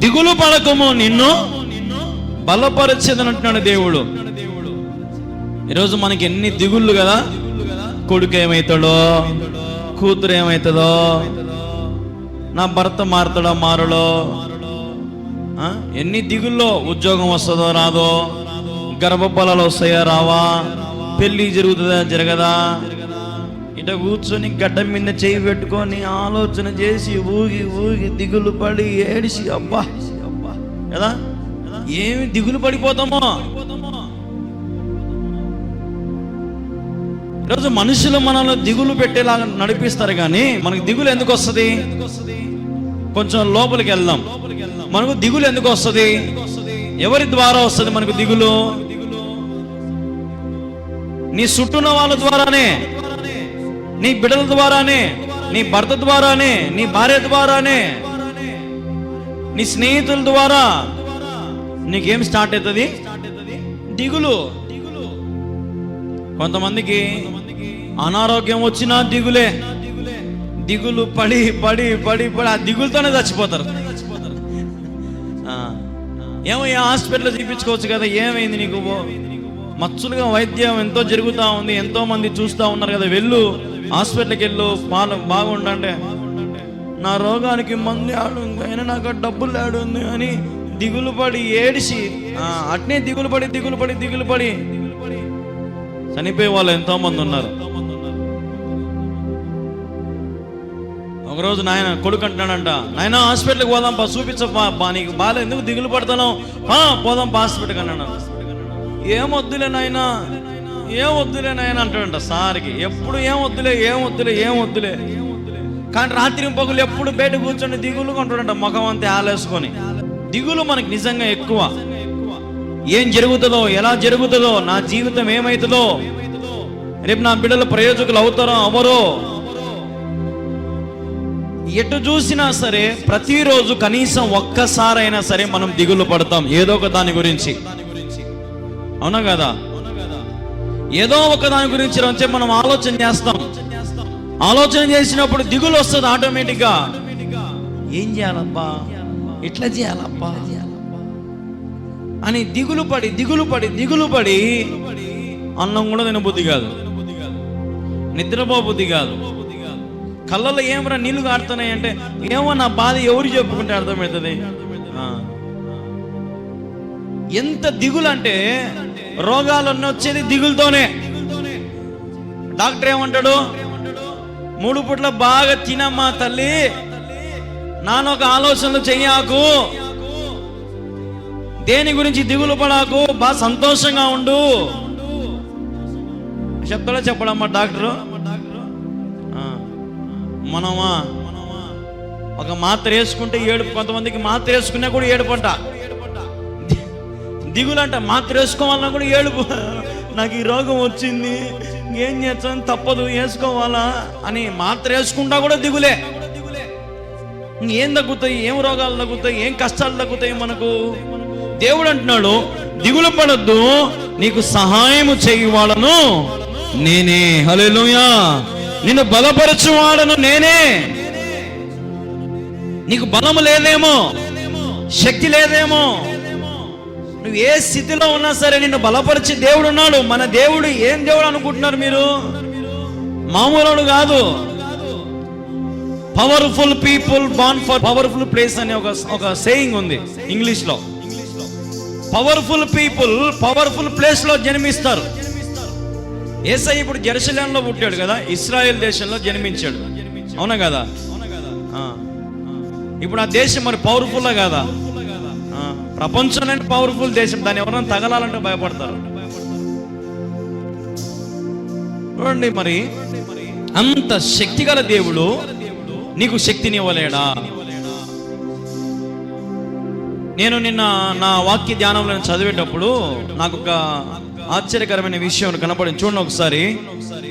Speaker 2: దిగులు పడకము, నిన్ను బలపరచెదను అంటున్నాడు దేవుడు. ఈరోజు మనకి ఎన్ని దిగుళ్ళు కదా. కొడుకు ఏమవుతాడో, కూతురు ఏమవుతుందో, నా భర్త మారుతాడో మారడో, ఎన్ని దిగుల్లో, ఉద్యోగం వస్తుందో రాదో, గర్భఫలాలు వస్తాయా రావా, పెళ్ళి జరుగుతుందా జరగదా, ఇట కూర్చొని గడ్డ మీద చేయి పెట్టుకొని ఆలోచన చేసి ఊగి ఊగి దిగులు పడి ఏడిసి అబ్బా కదా ఏమి దిగులు పడిపోతామో. ఈరోజు మనుషులు మనల్ని దిగులు పెట్టేలాగా నడిపిస్తారు, కానీ మనకు దిగులు ఎందుకు వస్తుంది? కొంచెం లోపలికి వెళ్దాం. మనకు దిగులు ఎందుకు వస్తుంది? ఎవరి ద్వారా వస్తుంది మనకు దిగులు? నీ చుట్టూన్న వాళ్ళ ద్వారానే, నీ బిడ్డల ద్వారానే, నీ భర్త ద్వారానే, నీ భార్య ద్వారానే, నీ స్నేహితుల ద్వారా నీకేం స్టార్ట్ అవుతుంది? దిగులు. కొంతమందికి అనారోగ్యం వచ్చినా దిగులే. దిగులు పడి పడి పడి పడి ఆ దిగులతోనే చచ్చిపోతారు. ఏమో ఏ హాస్పిటల్లో చూపించుకోవచ్చు కదా, ఏమైంది నీకు? మచ్చులుగా వైద్యం ఎంతో జరుగుతూ ఉంది, ఎంతో మంది చూస్తూ ఉన్నారు కదా, వెళ్ళు హాస్పిటల్కి వెళ్ళు బాగుండంటే, నా రోగానికి మందు ఆడుంది అయినా నాకు డబ్బులు ఆడుంది అని దిగులు పడి ఏడిసి అట్నే దిగులు పడి దిగులు పడి దిగులు పడి చనిపోయే వాళ్ళు ఎంతో మంది ఉన్నారు. ఒకరోజు నాయన కొడుకు అంటున్నాడంట, నాయన హాస్పిటల్కి పోదాం పా, చూపించపా, నీకు బాగా ఎందుకు దిగులు పడతాను, పోదాం పా హాస్పిటల్కి అన్నాడు. ఏం వద్దులే నాయన, ఏం వద్దులే నాయన అంటాడంట సార్కి. ఎప్పుడు ఏం వద్దులే, ఏం వద్దులే, ఏం వద్దులే. కానీ రాత్రి పగులు ఎప్పుడు బయట కూర్చొని దిగులుగా ఉంటాడంట, ముఖం అంతా ఆలేసుకొని. దిగులు మనకి నిజంగా ఎక్కువ. ఏం జరుగుతుందో, ఎలా జరుగుతుందో, నా జీవితం ఏమవుతుందో, రేపు నా బిడ్డలు ప్రయోజకులు అవుతారో అవరో. ఎటు చూసినా సరే ప్రతిరోజు కనీసం ఒక్కసారైనా సరే మనం దిగులు పడతాం ఏదో ఒక దాని గురించి, అవునా కదా? ఏదో ఒక దాని గురించి వచ్చే మనం ఆలోచన చేస్తాం. ఆలోచన చేసినప్పుడు దిగులు వస్తుంది ఆటోమేటిక్గా. ఏం చేయాలబ్బా, ఎట్లా చేయాలబ్బా అని దిగులు పడి అన్నం కూడా తినబుద్ధి కాదు, నిద్రపోబుద్ధి కాదు. కళ్ళలో ఏమరా నీళ్లు కాడుతున్నాయి అంటే ఏమో నా బాధ ఎవరు చెప్పుకుంటే అర్థమవుతుంది. ఎంత దిగులు అంటే రోగాలన్నీ వచ్చేది దిగులుతోనే. డాక్టర్ ఏమంటాడు, 3 పూట్ల బాగా తినమ్మా తల్లి, నానొక ఆలోచనలు చెయ్యాకు, దేని గురించి దిగులు పడాకు, బాగా సంతోషంగా ఉండు చెప్తాడా చెప్పడమ్మా డాక్టరు? మనమా ఒక మాత్ర వేసుకుంటే ఏడుపు, కొంతమందికి మాత్ర వేసుకున్నా కూడా ఏడుపంట. దిగులంట, మాత్ర వేసుకోవాలన్నా కూడా ఏడుపు. నాకు ఈ రోగం వచ్చింది, ఏం చేస్తాను, తప్పదు వేసుకోవాలా అని మాత్ర వేసుకుంటా కూడా దిగులే. ఏం తగ్గుతాయి, ఏం రోగాలు తగ్గుతాయి, ఏం కష్టాలు తగ్గుతాయి మనకు? దేవుడు అంటున్నాడు, దిగులు పడద్దు, నీకు సహాయము చేయువాడను నేనే. హల్లెలూయా. నిన్ను బలపరచువాడను నేనే. నీకు బలము లేదేమో, శక్తి లేదేమో, నువ్వు ఏ స్థితిలో ఉన్నా సరే నిన్ను బలపరిచి దేవుడు ఉన్నాడు. మన దేవుడు ఏం దేవుడు అనుకుంటున్నారు మీరు? మామూలు కాదు. Powerful people born for powerful place అనే ఒక సేయింగ్ ఉంది ఇంగ్లీష్ లో. పవర్ఫుల్ పీపుల్ పవర్ఫుల్ ప్లేస్ లో జన్మిస్తారు. యేసయ్య ఇప్పుడు జెరూసలేంలో పుట్టాడు కదా, ఇశ్రాయేల్ దేశంలో జన్మించాడు, అవునా కదా? ఇప్పుడు ఆ దేశం మరి పవర్ఫుల్ కాదా? ప్రపంచంలోనే పవర్ఫుల్ దేశం. దాన్ని ఎవరైనా తగలాలంటే భయపడతారు. చూడండి, మరి అంత శక్తిగల దేవుడు నీకు శక్తిని ఇవ్వలేడా? నేను నిన్న నా వాక్య ధ్యానంలో చదివేటప్పుడు నాకు ఒక ఆశ్చర్యకరమైన విషయం కనపడింది. చూడండి ఒకసారి,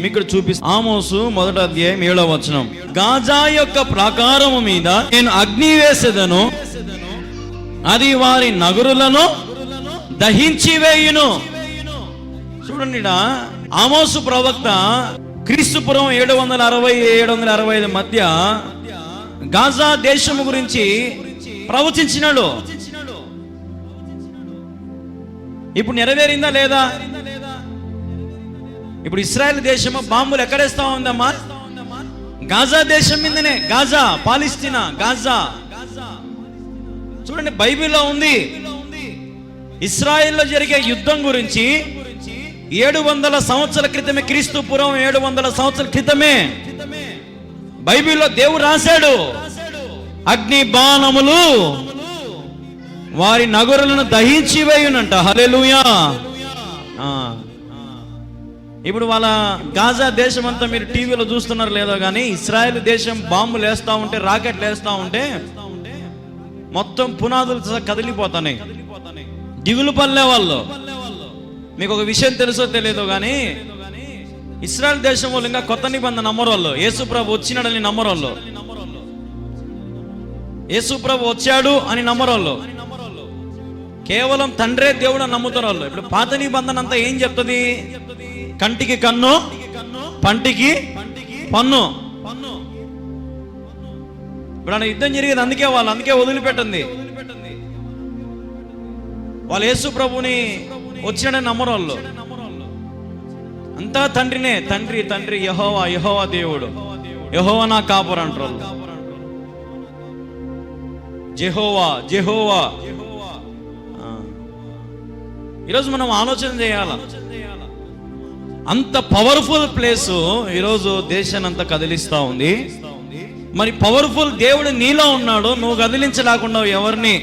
Speaker 2: మీకు చూపిస్తాను. ఆమోసు 1వ అధ్యాయం 7వ వచనం. గాజా యొక్క ప్రాకారము మీద నేను అగ్ని వేసేదను, అది వారి నగరులను దహించి వేయును. చూడండి, ఆమోసు ప్రవక్త క్రీస్తుపురం 760-765 మధ్య గాజా దేశము గురించి ప్రవచించినాడు. ఇప్పుడు నెరవేరిందా లేదా? ఇప్పుడు ఇశ్రాయేల్ దేశము బాంబులు ఎక్కడేస్తా ఉందమ్మా? గాజా దేశం మీదనే. గాజా, పాలిస్తీనా, గాజా. చూడండి, బైబిల్లో ఉంది. ఇశ్రాయేల్లో జరిగే యుద్ధం గురించి 700 సంవత్సరాల క్రితమే, క్రీస్తుపురం 700 సంవత్సరాల క్రితమే బైబిల్లో దేవుడు రాశాడు, అగ్ని బాణములు వారి నగరులను దహించి వేయునంట. హల్లెలూయా. ఇప్పుడు వాళ్ళ గాజా దేశం అంతా మీరు టీవీలో చూస్తున్నారు లేదో కానీ, ఇశ్రాయేల్ దేశం బాంబులు వేస్తా ఉంటే, రాకెట్లు వేస్తా ఉంటే మొత్తం పునాదులు కదిలిపోతాయి. దిగులు పల్లె వాళ్ళు. మీకు ఒక విషయం తెలుసో తెలియదో కానీ, ఇశ్రాయేల్ దేశం వాళ్ళు ఇంకా కొత్త నిబంధన నమ్మరు వాళ్ళు. యేసుప్రభు వచ్చినాడని నమ్మరు వాళ్ళు. యేసుప్రభు వచ్చాడు అని నమ్మరు వాళ్ళు. కేవలం తండ్రే దేవుడు నమ్ముతారు వాళ్ళు. ఇప్పుడు పాత నిబంధన అంతా ఏం చెప్తుంది? కంటికి కన్ను, పంటికి పన్ను. ఇప్పుడు అలా యుద్ధం జరిగేది అందుకే వదిలిపెట్టింది. వాళ్ళు యేసు ప్రభుని వచ్చినాడని నమ్మరు వాళ్ళు. అంతా తండ్రినే. తండ్రి తండ్రి, యెహోవా యెహోవా దేవుడు, యెహోవా నా కాపురు అంటారు వాళ్ళు. Jehovah Jehovah. ఈరోజు మనం ఆలోచన చేయాల. అంత పవర్ఫుల్ ప్లేస్ ఈరోజు దేశాన్ని అంతా కదిలిస్తా ఉంది. మరి పవర్ఫుల్ దేవుడు నీలో ఉన్నాడు, నువ్వు కదిలించలేకుండా ఎవరిని?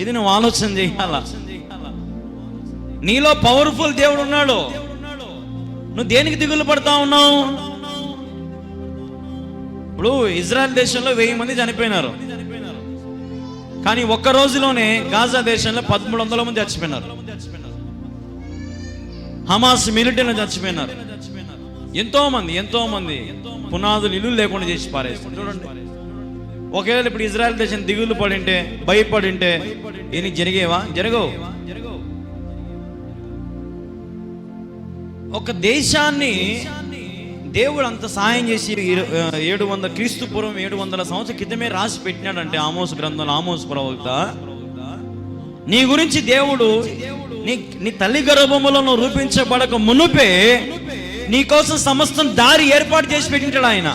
Speaker 2: ఇది నువ్వు ఆలోచన చేయాల. నీలో పవర్ఫుల్ దేవుడు ఉన్నాడు, నువ్వు దేనికి దిగులు పడతా ఉన్నావు? ఇప్పుడు ఇజ్రాయెల్ దేశంలో 1000 మంది చనిపోయినారు, కానీ ఒక్క రోజులోనే గాజా దేశంలో 1300 మంది చచ్చిపోయినారు. హమాస్ మిలిటరీలో చచ్చిపోయినారు. ఎంతో మంది పునాదులు ఇల్లు లేకుండా చేసి పారేస్తారు. చూడండి, ఒకవేళ ఇప్పుడు ఇజ్రాయెల్ దేశం దిగులు పడింటే, భయపడింటే ఏమి జరిగేవా? జరగవు. ఒక దేశాన్ని దేవుడు అంత సహాయం చేసి 700 క్రీస్తు పూర్వం 700 సంవత్సరాల క్రితమే రాసి పెట్టినాడంటే ఆమోస్ గ్రంథంలో, ఆమోస్ ప్రవక్త, నీ గురించి దేవుడు నీ తల్లి గర్భములో నువ్వు రూపించబడక మునుపే నీ కోసం సమస్తం దారి ఏర్పాటు చేసి పెట్టింటాడు ఆయన.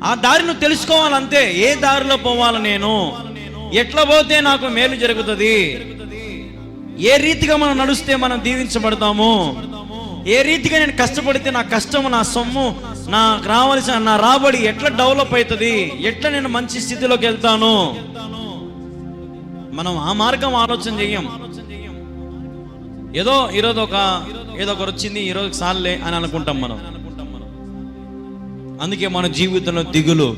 Speaker 2: ఆ దారి నువ్వు తెలుసుకోవాలంతే. ఏ దారిలో పోవాలి, నేను ఎట్లా పోతే నాకు మేలు జరుగుతుంది, ఏ రీతిగా మనం నడుస్తే మనం దీవించబడతాము, ఏ రీతిగా నేను కష్టపడితే నా కష్టము, నా సొమ్ము, నాకు రావాల్సిన నా రాబడి ఎట్లా డెవలప్ అవుతుంది, ఎట్లా నేను మంచి స్థితిలోకి వెళ్తాను, మనం ఆ మార్గం ఆలోచన చెయ్యం. ఏదో ఈరోజు ఏదో ఒకరు వచ్చింది, ఈరోజు సార్లే అని అనుకుంటాం మనం. అందుకే మన జీవితంలో దిగులు,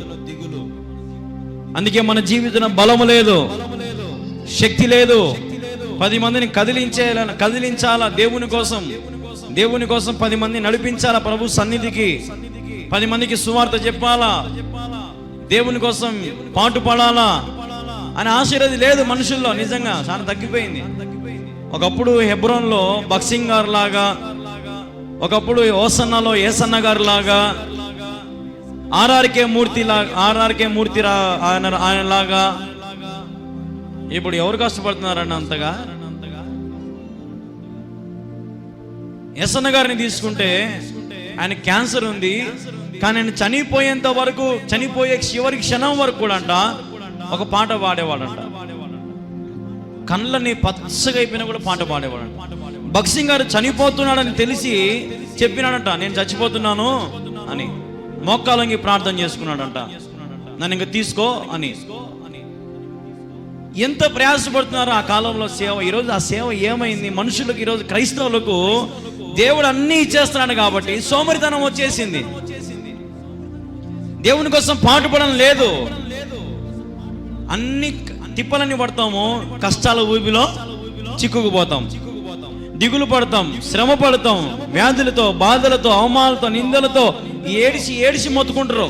Speaker 2: అందుకే మన జీవితంలో బలము లేదు, శక్తి లేదు. 10 మందిని కదిలించాలా దేవుని కోసం 10 మంది నడిపించాలా ప్రభు సన్నిధికి, 10 మందికి సువార్త చెప్పాలా, దేవుని కోసం పాటు పడాలా అని ఆశీర్వాది లేదు మనుషుల్లో. నిజంగా చాలా తగ్గిపోయింది. ఒకప్పుడు హెబ్రోన్లో బక్సింగ్ గారు లాగా, ఒకప్పుడు ఓసన్నలో ఏసన్న గారు లాగా, ఆర్ఆర్కే మూర్తి ఆయన లాగా ఇప్పుడు ఎవరు కష్టపడుతున్నారన్న అంతగా? ఏసన్న గారిని తీసుకుంటే ఆయన క్యాన్సర్ ఉంది, కానీ ఆయన చనిపోయేంత వరకు, చనిపోయే చివరి క్షణం వరకు కూడా అంట ఒక పాట పాడేవాడంట. కళ్ళని పచ్చగా అయిపోయినా కూడా పాట పాడేవాడంట. బక్సింగ్ గారు చనిపోతున్నాడని తెలిసి చెప్పినాడంట, నేను చచ్చిపోతున్నాను అని. మోకాలంగి ప్రార్థన చేసుకున్నాడంట, నన్ను ఇంకా తీసుకో అని. ఎంత ప్రయాసపడుతున్నారో ఆ కాలంలో సేవ. ఈరోజు ఆ సేవ ఏమైంది? మనుషులకు, ఈరోజు క్రైస్తవులకు దేవుడు అన్నీ ఇచ్చేస్తున్నాడు కాబట్టి సోమరితనం వచ్చేసింది. దేవుని కోసం పాటుపడడం లేదు. అన్ని తిప్పలన్నీ పడతాము, కష్టాల ఊబిలో చిక్కుకుపోతాం, దిగులు పడతాం, శ్రమ పడతాం, వ్యాధులతో, బాధలతో, అవమానాలతో, నిందలతో ఏడిసి మొత్తుకుంటారు.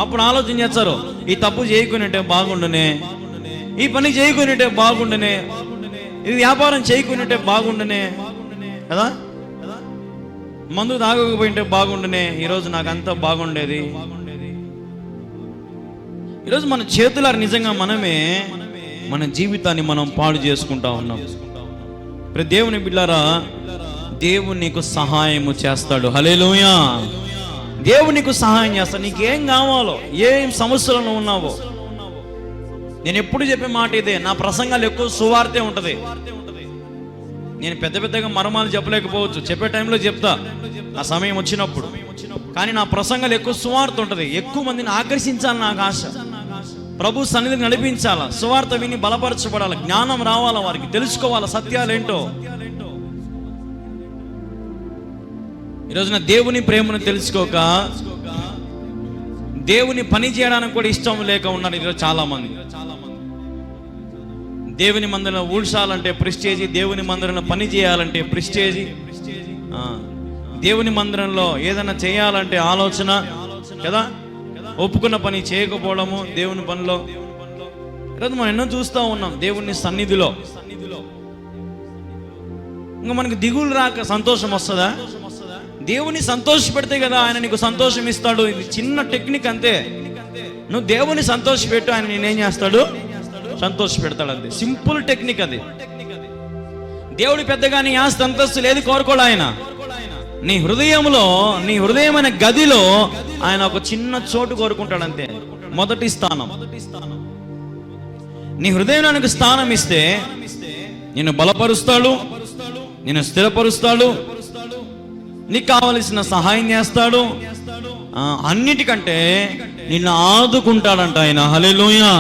Speaker 2: అప్పుడు ఆలోచన చేస్తారు, ఈ తప్పు చేయకునేటే బాగుండునే, ఈ పని చేయకునేటే బాగుండునే, ఈ వ్యాపారం చేయకునేటే బాగుండునే కదా, మందు తాగకపోయింటే బాగుండునే, ఈరోజు నాకు అంతా బాగుండేది. ఈరోజు మన చేతులారా నిజంగా మనమే మన జీవితాన్ని మనం పాడు చేసుకుంటా ఉన్నాం. ప్రతి దేవుని బిడ్డారా, దేవుడు నీకు సహాయము చేస్తాడు. హల్లెలూయా. దేవుడు నీకు సహాయం చేస్తాడు. నీకేం కావాలో, ఏం సమస్యలను ఉన్నావో. నేను ఎప్పుడు చెప్పే మాట ఇదే, నా ప్రసంగాలు ఎక్కువ సువార్తే ఉంటుంది. నేను పెద్దగా మర్మాలు చెప్పలేకపోవచ్చు, చెప్పే టైంలో చెప్తా ఆ సమయం వచ్చినప్పుడు. కానీ నా ప్రసంగాలు ఎక్కువ సువార్త ఉంటుంది. ఎక్కువ మందిని ఆకర్షించాలి నాకు ఆశ. ప్రభు సన్నిధిని నడిపించాలా, సువార్త విని బలపరచబడాలి, జ్ఞానం రావాలా, వారికి తెలుసుకోవాలా సత్యాలేంటో. ఈరోజున దేవుని ప్రేమను తెలుసుకోక దేవుని పని చేయడానికి కూడా ఇష్టం లేక ఉన్నారు ఈరోజు చాలా మంది. దేవుని మందిరంలో ఊడ్చాలంటే ప్రెస్టేజీ, దేవుని మందిరంలో పని చేయాలంటే ప్రెస్టేజీ, దేవుని మందిరంలో ఏదైనా చేయాలంటే ఆలోచన కదా, ఒప్పుకున్న పని చేయకపోవడము దేవుని పనిలో. ఈరోజు మనం ఎన్నో చూస్తూ ఉన్నాం దేవుని సన్నిధిలో. ఇంకా మనకు దిగులు రాక సంతోషం వస్తుందా? దేవుని సంతోష పెడితే కదా ఆయన నీకు సంతోషం ఇస్తాడు. ఇది చిన్న టెక్నిక్ అంతే. నువ్వు దేవుని సంతోష పెట్టు, ఆయన నేనేం చేస్తాడు? సంతోష పెడతాడు. అంతే, సింపుల్ టెక్నిక్ అది. దేవుడి పెద్దగా నీ ఆస్తి అంతస్తు లేదు కోరుకోడు ఆయన. నీ హృదయంలో, నీ హృదయమైన గదిలో ఆయన ఒక చిన్న చోటు కోరుకుంటాడు అంతే, మొదటి స్థానం. నీ హృదయంలో ఆయనకు స్థానం ఇస్తే నిన్ను బలపరుస్తాడు, నిన్ను స్థిరపరుస్తాడు, నీకు కావలసిన సహాయం చేస్తాడు. అన్నిటికంటే నిన్ను ఆదుకుంటాడంట ఆయన. హల్లెలూయా.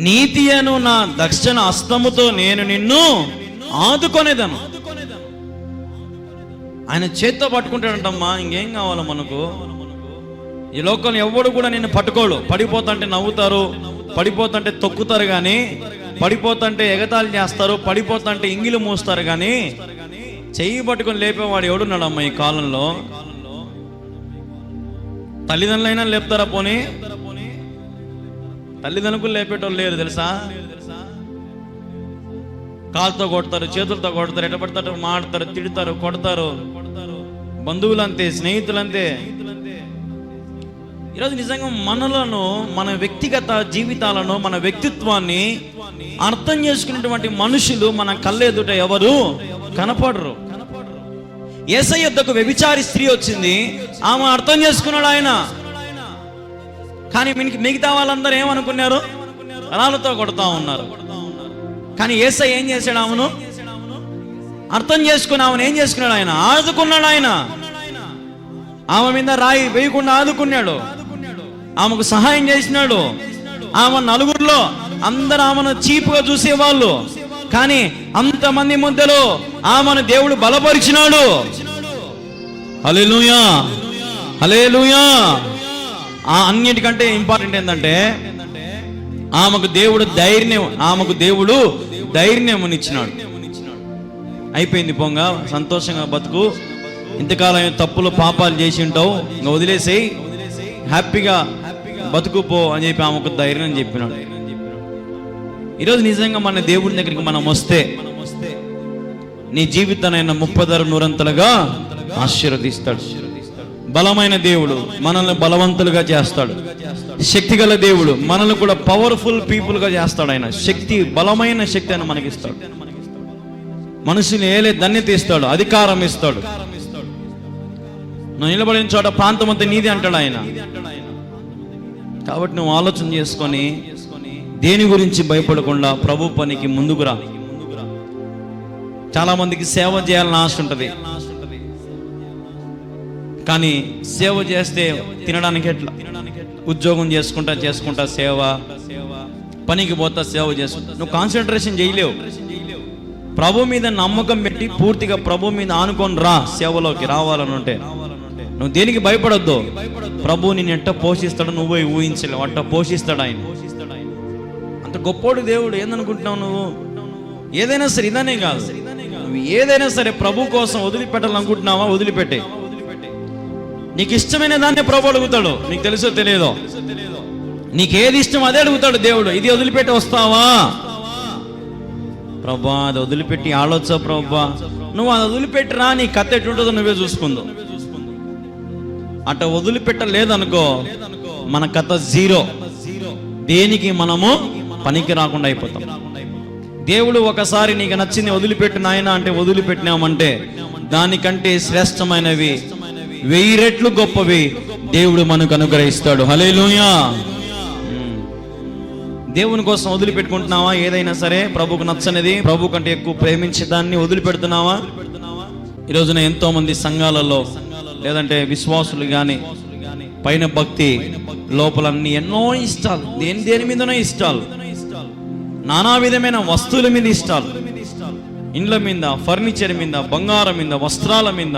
Speaker 2: నీతి అను నా దక్షిణ హస్తముతో నేను నిన్ను ఆదుకొనేదను. ఆయన చేత్తో పట్టుకుంటాడంటమ్మా. ఇంకేం కావాలో మనకు? ఈ లోకంలో ఎవడు కూడా నిన్ను పట్టుకోడు. పడిపోతుంటే నవ్వుతారు, పడిపోతుంటే తొక్కుతారు, కానీ పడిపోతుంటే ఎగతాళి చేస్తారు, పడిపోతుంటే ఇంగిలి మూస్తారు, కానీ చెయ్యి పట్టుకొని లేపేవాడు ఎవడున్నాడమ్మా ఈ కాలంలో? తల్లిదండ్రులైనా లేపుతారా? పోనీ తల్లిదండ్రులు లేపేటోళ్ళు లేరు తెలుసా? కాలుతో కొడతారు, చేతులతో కొడతారు, ఎట్ట పడతారు, మాడతారు, తిడతారు, కొడతారు. బంధువులంతే, స్నేహితులంతే. ఈరోజు నిజంగా మనలను, మన వ్యక్తిగత జీవితాలను, మన వ్యక్తిత్వాన్ని అర్థం చేసుకునేటువంటి మనుషులు మన కళ్ళెదుట ఎవరు కనపడరు. యేసయ్య యొద్దకు వ్యభిచారి స్త్రీ వచ్చింది, ఆమె అర్థం చేసుకున్నాడు ఆయన. కానీ మిగతా వాళ్ళందరూ ఏమనుకున్నారు? రాళ్ళతో కొడతా ఉన్నారు. కానీ యేసయ్య ఏం చేశాడు? ఆమెను అర్థం చేసుకుని ఆమెను ఏం చేసుకున్నాడు? ఆయన ఆదుకున్నాడు. ఆయన ఆమె మీద రాయి వేయకుండా ఆదుకున్నాడు, ఆమెకు సహాయం చేసినాడు. ఆమె నలుగురిలో అందరూ ఆమెను చీపుగా చూసేవాళ్ళు, కానీ అంతమంది మధ్యలో ఆమెను దేవుడు బలపరిచినాడు. హల్లెలూయా, హల్లెలూయా. అన్నిటికంటే ఇంపార్టెంట్ ఏంటంటే ఆమెకు దేవుడు ధైర్యమునిచ్చినాడు. అయిపోయింది పొంగ, సంతోషంగా బతుకు. ఇంతకాలం తప్పులు పాపాలు చేసి ఉంటావు, ఇంకా వదిలేసేయి, హ్యాపీగా బతుకుపో అని చెప్పి ఆమెకు ధైర్యం చెప్పినాడు. ఈరోజు నిజంగా మన దేవుడి దగ్గరికి మనం వస్తే నీ జీవితాన్ని 30 నూరంతలుగా ఆశీర్వదిస్తాడు. బలమైన దేవుడు మనల్ని బలవంతులుగా చేస్తాడు. శక్తిగల దేవుడు మనల్ని కూడా పవర్ఫుల్ పీపుల్గా చేస్తాడు. ఆయన శక్తి, బలమైన శక్తి అని మనకి ఇస్తాడు. మనుషుని ఏలే ధన్యత ఇస్తాడు, అధికారం ఇస్తాడు. నువ్వు నిలబడిన చోట ప్రాంతం అంతా నీది అంటాడు ఆయన. కాబట్టి నువ్వు ఆలోచన చేసుకొని దేని గురించి భయపడకుండా ప్రభు పనికి ముందుకు రా. చాలా మందికి సేవ చేయాలని ఆశ ఉంటుంది, కానీ సేవ చేస్తే తినడానికి ఎట్లా? ఉద్యోగం చేసుకుంటా సేవ, పనికి పోతా సేవ చేసుకుంటా, నువ్వు కాన్సన్ట్రేషన్ చేయలేవు. ప్రభు మీద నమ్మకం పెట్టి పూర్తిగా ప్రభు మీద ఆనుకొని రా. సేవలోకి రావాలని ఉంటే నువ్వు దేనికి భయపడొద్దు. ప్రభు నిన్ను ఎట్ట పోషిస్తాడు నువ్వు ఊహించలేవు, అట్ట పోషిస్తాడు ఆయన. అంత గొప్పోడు దేవుడు. ఏందనుకుంటున్నావు నువ్వు? ఏదైనా సరే, ఇదనే కాదు, నువ్వు ఏదైనా సరే ప్రభు కోసం వదిలిపెట్టాలనుకుంటున్నావా? వదిలిపెట్టే. నీకు ఇష్టమైన దాన్ని ప్రభు అడుగుతాడు. నీకు తెలుసో తెలియదో, నీకు ఏది ఇష్టం అదే అడుగుతాడు దేవుడు. ఇది వదిలిపెట్టి వస్తావా? ప్రభా అది వదిలిపెట్టి ఆలోచన. ప్రభా నువ్వు అది వదిలిపెట్టిరా, నీ కథ ఎటుంటుందో నువ్వే చూసుకుందో. అట్ట వదిలిపెట్టలేదనుకో మన కథ జీరో. దేనికి మనము పనికి రాకుండా అయిపోతాం. దేవుడు ఒకసారి నీకు నచ్చింది వదిలిపెట్టు నాయన అంటే వదిలిపెట్టినామంటే దానికంటే శ్రేష్టమైనవి 1000 రెట్లు గొప్పవి దేవుడు మనకు అనుగ్రహిస్తాడు. హల్లెలూయా. దేవుని కోసం వదిలిపెట్టుకుంటున్నావా? ఏదైనా సరే ప్రభుకు నచ్చనిది, ప్రభు కంటే ఎక్కువ ప్రేమించే దాన్ని వదిలిపెడుతున్నావా? ఈరోజున ఎంతో మంది సంఘాలలో లేదంటే విశ్వాసులు కానీ పైన భక్తి, లోపల అన్ని ఎన్నో ఇష్టాలు, దేని మీదనో ఇష్టాలు, నానా విధమైన వస్తువుల మీద ఇష్టాలు, ఇండ్ల మీద, ఫర్నిచర్ మీద, బంగారం మీద, వస్త్రాల మీద,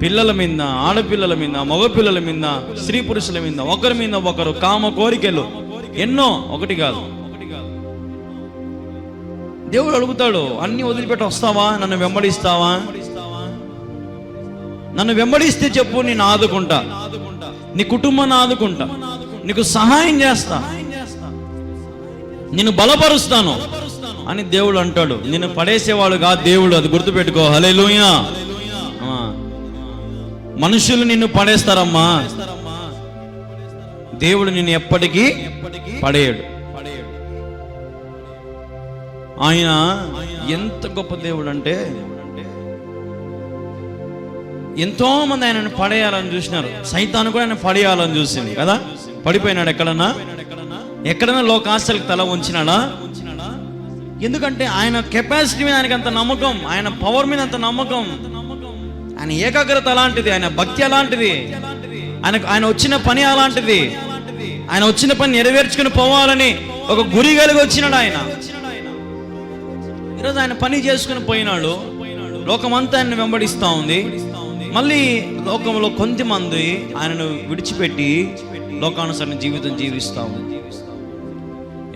Speaker 2: పిల్లల మీద, ఆడపిల్లల మీద, మగపిల్లల మీద, స్త్రీ పురుషుల మీద, ఒకరి మీద ఒకరు కామ కోరికలు ఎన్నో, ఒకటి కాదు. దేవుడు అడుగుతాడు, అన్ని వదిలిపెట్టి వస్తావా? నన్ను వెంబడిస్తావా? నన్ను వెంబడిస్తే చెప్పు, నేను ఆదుకుంటా, నీ కుటుంబాన్ని ఆదుకుంటా, నీకు సహాయం చేస్తా, నిన్ను బలపరుస్తాను అని దేవుడు అంటాడు. నిన్ను పడేసేవాడు కాదు దేవుడు, అది గుర్తుపెట్టుకో. హల్లెలూయా. మనుషులు నిన్ను పడేస్తారమ్మా, దేవుడు నిన్ను ఎప్పటికీ పడేయడు. ఆయన ఎంత గొప్ప దేవుడు అంటే ఎంతో మంది ఆయనను పడేయాలని చూసినారు. సైతాను కూడా ఆయన పడేయాలని చూసింది కదా. పడిపోయినాడు ఎక్కడన్నా లోకాశలకు తల ఉంచినాడా? ఎందుకంటే ఆయన కెపాసిటీ మీద ఆయనకి అంత నమ్మకం, ఆయన పవర్ మీద అంత నమ్మకం, ఆయన ఏకాగ్రత అలాంటిది, ఆయన భక్తి అలాంటిది, ఆయన వచ్చిన పని అలాంటిది, ఆయన వచ్చిన పని నెరవేర్చుకుని పోవాలని ఒక గురి కలిగి వచ్చినాడు ఆయన. ఈరోజు ఆయన పని చేసుకుని పోయినాడు, లోకమంతా ఆయన వెంబడిస్తూ ఉంది. మళ్ళీ లోకంలో కొంతమంది ఆయనను విడిచిపెట్టి లోకానుసరణ జీవితం జీవిస్తాము.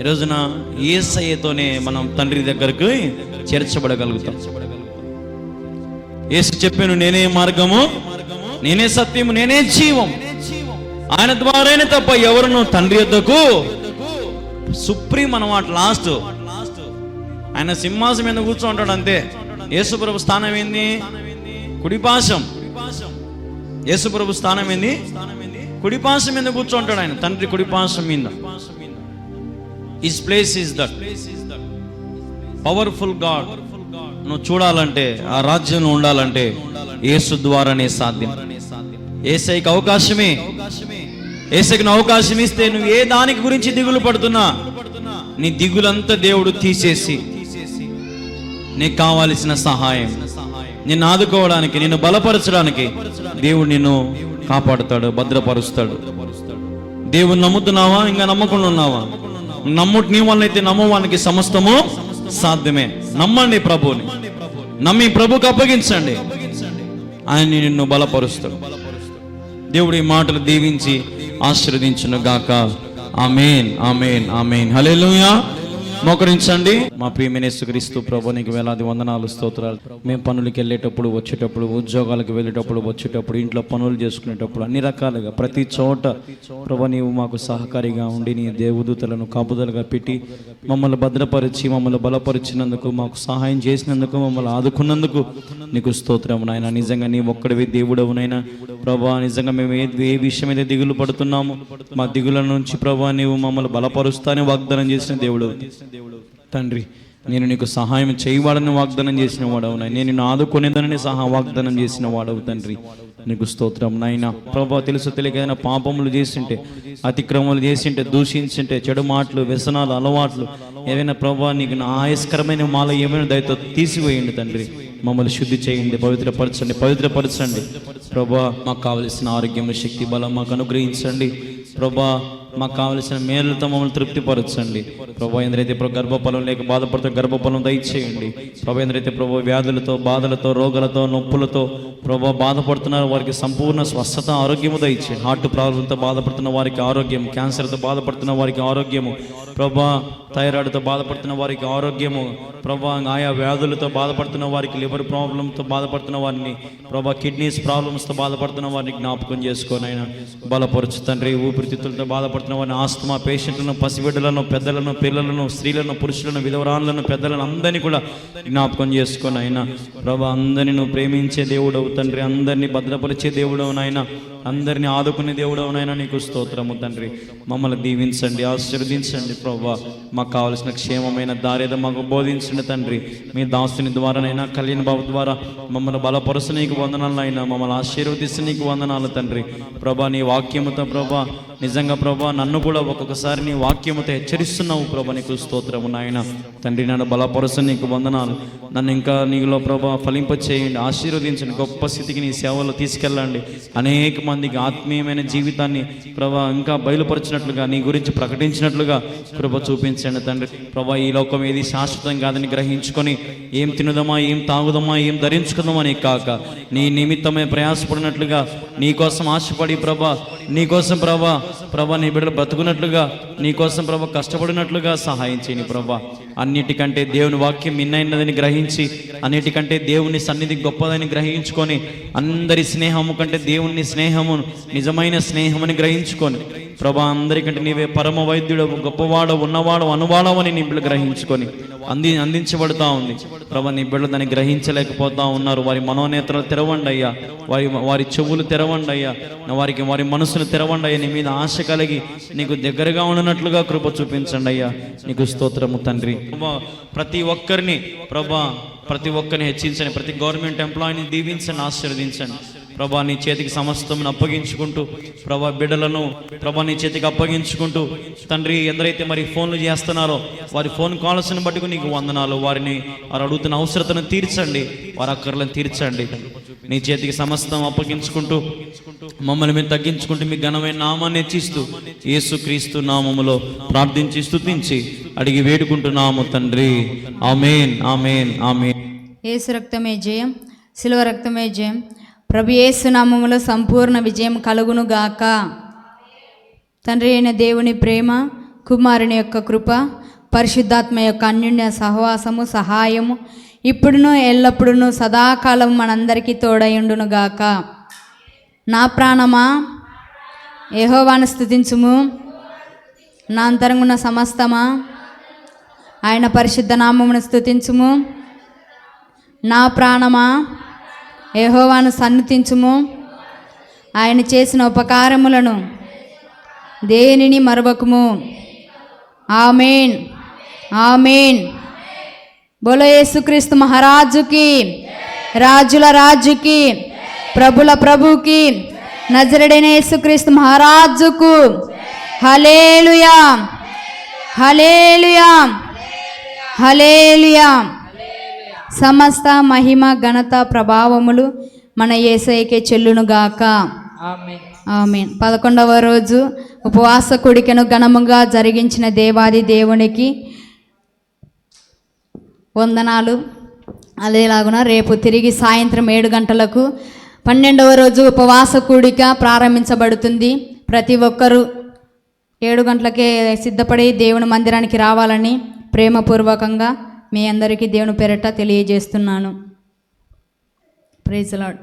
Speaker 2: ఈ రోజున యేసయ్యతోనే మనం తండ్రి దగ్గరకు చేర్చబడగలుగుతాం. యేసు చెప్పాను, నేనే మార్గము, నేనే సత్యము, నేనే జీవం, ఆయన ద్వారానే తప్ప ఎవరును తండ్రి యొద్దకు. సుప్రీం అన్నమాట. లాస్ట్ ఆయన సింహాసనం మీద కూర్చోంటాడు అంతే. యేసుప్రభు స్థానం ఏంది? కుడిపాశం. యేసుప్రభు స్థానం ఏంది? కుడిపాశం మీద కూర్చోంటాడు ఆయన, తండ్రి కుడిపాశం మీద. His place is that. Powerful God. నువ్వు చూడాలంటే, ఆ రాజ్యంలో ఉండాలంటే యేసు ద్వారానే సాధ్యం. యేసయ్యకి అవకాశమే. యేసయ్యకి అవకాశం ఇస్తే నువ్వు ఏ దానికి గురించి దిగులు పడుతున్నా నీ దిగులంతా దేవుడు తీసేసి నీకు కావాల్సిన సహాయం, నిన్ను ఆదుకోవడానికి, నిన్ను బలపరచడానికి దేవుడు నిన్ను కాపాడుతాడు, భద్రపరుస్తాడు. దేవుడు నమ్ముతున్నావా? ఇంకా నమ్మకుండా ఉన్నావా? నమ్ముటి నీ వల్లైతే నమ్మవానికి సమస్తము సాధ్యమే. నమ్మండి ప్రభుని, నమ్మి ప్రభుకు అప్పగించండి, ఆయన నిన్ను బలపరుస్తాడు. దేవుడి మాటలు దీవించి ఆశీర్వదించును గాక. ఆమేన్, ఆమేన్, ఆమేన్. హల్లెలూయా. మోకరించండి. మా ప్రియమైన యేసుక్రీస్తు ప్రభు, నీకు వేలాది వందనాలు, స్తోత్రాలు. మేము పనులకి వెళ్ళేటప్పుడు, వచ్చేటప్పుడు, ఉద్యోగాలకు వెళ్ళేటప్పుడు, వచ్చేటప్పుడు, ఇంట్లో పనులు చేసుకునేటప్పుడు, అన్ని రకాలుగా ప్రతి చోట ప్రభు నీవు మాకు సహకారిగా ఉండి నీ దేవదూతలను కాపుదలుగా పెట్టి మమ్మల్ని భద్రపరిచి మమ్మల్ని బలపరిచినందుకు, మాకు సహాయం చేసినందుకు, మమ్మల్ని ఆదుకున్నందుకు నీకు స్తోత్రం నాయన. నిజంగా నీ ఒక్కడివి దేవుడవునైనా ప్రభా. నిజంగా మేము ఏ విషయం అయితే దిగులు పడుతున్నాము, మా దిగుల నుంచి ప్రభా నీవు మమ్మల్ని బలపరుస్తానే వాగ్దానం చేసిన దేవుడు తండ్రి. నేను నీకు సహాయం చేయవాడని వాగ్దానం చేసిన వాడవు నాయన. నేను నిన్ను ఆదుకునేదానని వాగ్దానం చేసిన వాడవు తండ్రి. నీకు స్తోత్రం నాయన. ప్రభా, తెలుసు తెలియక ఏదైనా పాపములు చేసింటే, అతిక్రమములు చేసింటే, దూషించింటే, చెడు మాటలు, వ్యసనాలు, అలవాట్లు ఏదైనా ప్రభా నీకు ఆయస్కరమైన మాల ఏమైనా దయతో తీసివేయండి తండ్రి. మమ్మల్ని శుద్ధి చేయండి, పవిత్రపరచండి ప్రభా. మాకు కావలసిన ఆరోగ్యం, శక్తి, బలం మాకు అనుగ్రహించండి ప్రభా. మాకు కావలసిన మేలుతో మమ్మల్ని తృప్తిపరచండి ప్రభా. ఎందరైతే గర్భఫలం లేక బాధపడుతూ గర్భఫలం దయచేయండి ప్రభా. ఎందరైతే ప్రభా వ్యాధులతో, బాధలతో, రోగాలతో, నొప్పులతో ప్రభా బాధపడుతున్నారు వారికి సంపూర్ణ స్వస్థత, ఆరోగ్యము దయచేయండి. హార్ట్ ప్రాబ్లంతో బాధపడుతున్న వారికి ఆరోగ్యం, క్యాన్సర్తో బాధపడుతున్న వారికి ఆరోగ్యము ప్రభా, థైరాయిడ్తో బాధపడుతున్న వారికి ఆరోగ్యము ప్రభా, ఆయా వ్యాధులతో బాధపడుతున్న వారికి, లివర్ ప్రాబ్లంతో బాధపడుతున్న వారిని ప్రభా, కిడ్నీస్ ప్రాబ్లమ్స్తో బాధపడుతున్న వారిని జ్ఞాపకం చేసుకొని ఆయన బలపరచు తండ్రి. ఊపిరితిత్తులతో బాధపడుతున్న వారిని, ఆస్తమా పేషెంట్లను, పసిబిడ్డలను, పెద్దలను, పిల్లలను, స్త్రీలను, పురుషులను, విధవరాలను, పెద్దలను అందరినీ కూడా జ్ఞాపకం చేసుకొని ఆయన ప్రభా. అందరినీ నువ్వు ప్రేమించే దేవుడవు తండ్రి, అందరినీ భద్రపరిచే దేవుడవు నాయన, అందరినీ ఆదుకునే దేవుడవు నాయన. నీకు స్తోత్రము తండ్రి. మమ్మల్ని దీవించండి, ఆశీర్వదించండి ప్రభా. మాకు కావలసిన క్షేమమైన దారేదో మాకు బోధించండి తండ్రి. మీ దాసుని ద్వారానైనా, కళ్యాణ్ బాబు ద్వారా మమ్మల్ని బలపరుసు నీకు వందనాలు అయినా, మమ్మల్ని ఆశీర్వదిస్తూ నీకు వందనాలు తండ్రి ప్రభా. నీ వాక్యముతో ప్రభా, నిజంగా ప్రభా నన్ను కూడా ఒక్కొక్కసారి నీ వాక్యముతో హెచ్చరిస్తున్నావు ప్రభా. నీకు స్తోత్రము నాయన తండ్రి. నన్ను బలపరుసు నీకు వందనాలు. నన్ను ఇంకా నీలో ప్రభా ఫలింప చేయండి, ఆశీర్వదించండి, గొప్ప స్థితికి నీ సేవలో తీసుకెళ్ళండి. అనేక మందికి ఆత్మీయమైన జీవితాన్ని ప్రభా ఇంకా బయలుపరిచినట్లుగా, నీ గురించి ప్రకటించినట్లుగా ప్రభా చూపించండి తండ్రి ప్రభా. ఈ లోకం ఏది శాశ్వతం కాదని గ్రహించుకొని ఏం తినుదమా, ఏం తాగుదమా, ఏం ధరించుకుందామా అని కాక నీ నిమిత్తమే ప్రయాసపడినట్లుగా, నీ కోసం ఆశపడి ప్రభా, నీ కోసం ప్రభా నీ బిడ్డలు బ్రతుకున్నట్లుగా, నీ కోసం ప్రభా కష్టపడినట్లుగా సహాయం చేయని ప్రభా. అన్నిటికంటే దేవుని వాక్యం మిన్నైనదని గ్రహించి, అన్నిటికంటే దేవుని సన్నిధి గొప్పదని గ్రహించుకొని, అందరి స్నేహము కంటే దేవుని స్నేహము నిజమైన స్నేహమని గ్రహించుకొని ప్రభా, అందరికంటే నీవే పరమ వైద్యుడు, గొప్పవాడు, ఉన్నవాడు, అనువాడవని నీ బిడ్డలు గ్రహించుకొని అందించబడుతూ ఉంది ప్రభా. నీ బిడ్డలు దాన్ని గ్రహించలేకపోతా ఉన్నారు. వారి మనోనేత్రాలు తెరవండి అయ్యా, వారి చెవులు తెరవండి అయ్యా, వారి మనసును తెరవండి అయ్యా. నీ మీద ఆశ కలిగి నీకు దగ్గరగా ఉన్నట్లుగా కృప చూపించండి అయ్యా. నీకు స్తోత్రము తండ్రి. ప్రతి ఒక్కరిని ప్రభా, ప్రతి ఒక్కరిని హెచ్చించండి. ప్రతి గవర్నమెంట్ ఎంప్లాయీని దీవించండి, ఆశీర్వదించండి ప్రభా. నీ చేతికి సమస్తం అప్పగించుకుంటూ ప్రభా, బిడ్డలను ప్రభా నీ చేతికి అప్పగించుకుంటూ తండ్రి, ఎందరైతే మరి ఫోన్లు చేస్తున్నారో వారి ఫోన్ కాల్స్ని బట్టి నీకు వందనాలు. వారిని వారు అడుగుతున్న అవసరతను తీర్చండి, వారి అక్కర్లను తీర్చండి. నీ చేతికి సమస్తం అప్పగించుకుంటూ మమ్మల్ని మేము తగ్గించుకుంటూ మీ ఘనమైన నామాన్ని హెచ్చిస్తూ యేసుక్రీస్తు నామములో ప్రార్థించి స్తుతించి అడిగి వేడుకుంటున్నాము తండ్రి. ఆమేన్, ఆమేన్, ఆమేన్.
Speaker 3: యేసు రక్తమే జయం, శిలువ రక్తమే జయం. ప్రభు యేసు నామములో సంపూర్ణ విజయం కలుగును గాక. తండ్రి అయిన దేవుని ప్రేమ, కుమారుని యొక్క కృప, పరిశుద్ధాత్మ యొక్క అన్యోన్య సహవాసము, సహాయము ఇప్పుడును ఎల్లప్పుడూ సదాకాలం మనందరికీ తోడయుండును గాక. నా ప్రాణమా యెహోవాను స్తుతించుము, నా అంతరంగున్న సమస్తమా ఆయన పరిశుద్ధ నామమును స్తుతించుము. నా ప్రాణమా యెహోవాను సన్నుతించుము, ఆయన చేసిన ఉపకారములను దేనిని మరవకుము. ఆమేన్, ఆమేన్. బోలో యేసుక్రీస్తు మహారాజుకి, రాజుల రాజుకి, ప్రభుల ప్రభుకి, నజరుడైన యేసుక్రీస్తు మహారాజుకు హల్లెలూయా, హల్లెలూయా, హల్లెలూయా. సమస్త మహిమ ఘనత ప్రభావములు మన యేసయ్యకే చెల్లునుగాక.
Speaker 1: ఆమేన్.
Speaker 3: ఆమేన్. 11వ రోజు ఉపవాస కూడికను ఘనముగా జరిగించిన దేవాది దేవునికి వందనాలు. అదేలాగున రేపు తిరిగి సాయంత్రం 7 గంటలకు 12వ రోజు ఉపవాస కూడిక ప్రారంభించబడుతుంది. ప్రతి ఒక్కరూ 7 గంటలకే సిద్ధపడి దేవుని మందిరానికి రావాలని ప్రేమపూర్వకంగా మీ అందరికీ దేవుని పేరట తెలియజేస్తున్నాను. Praise the lord.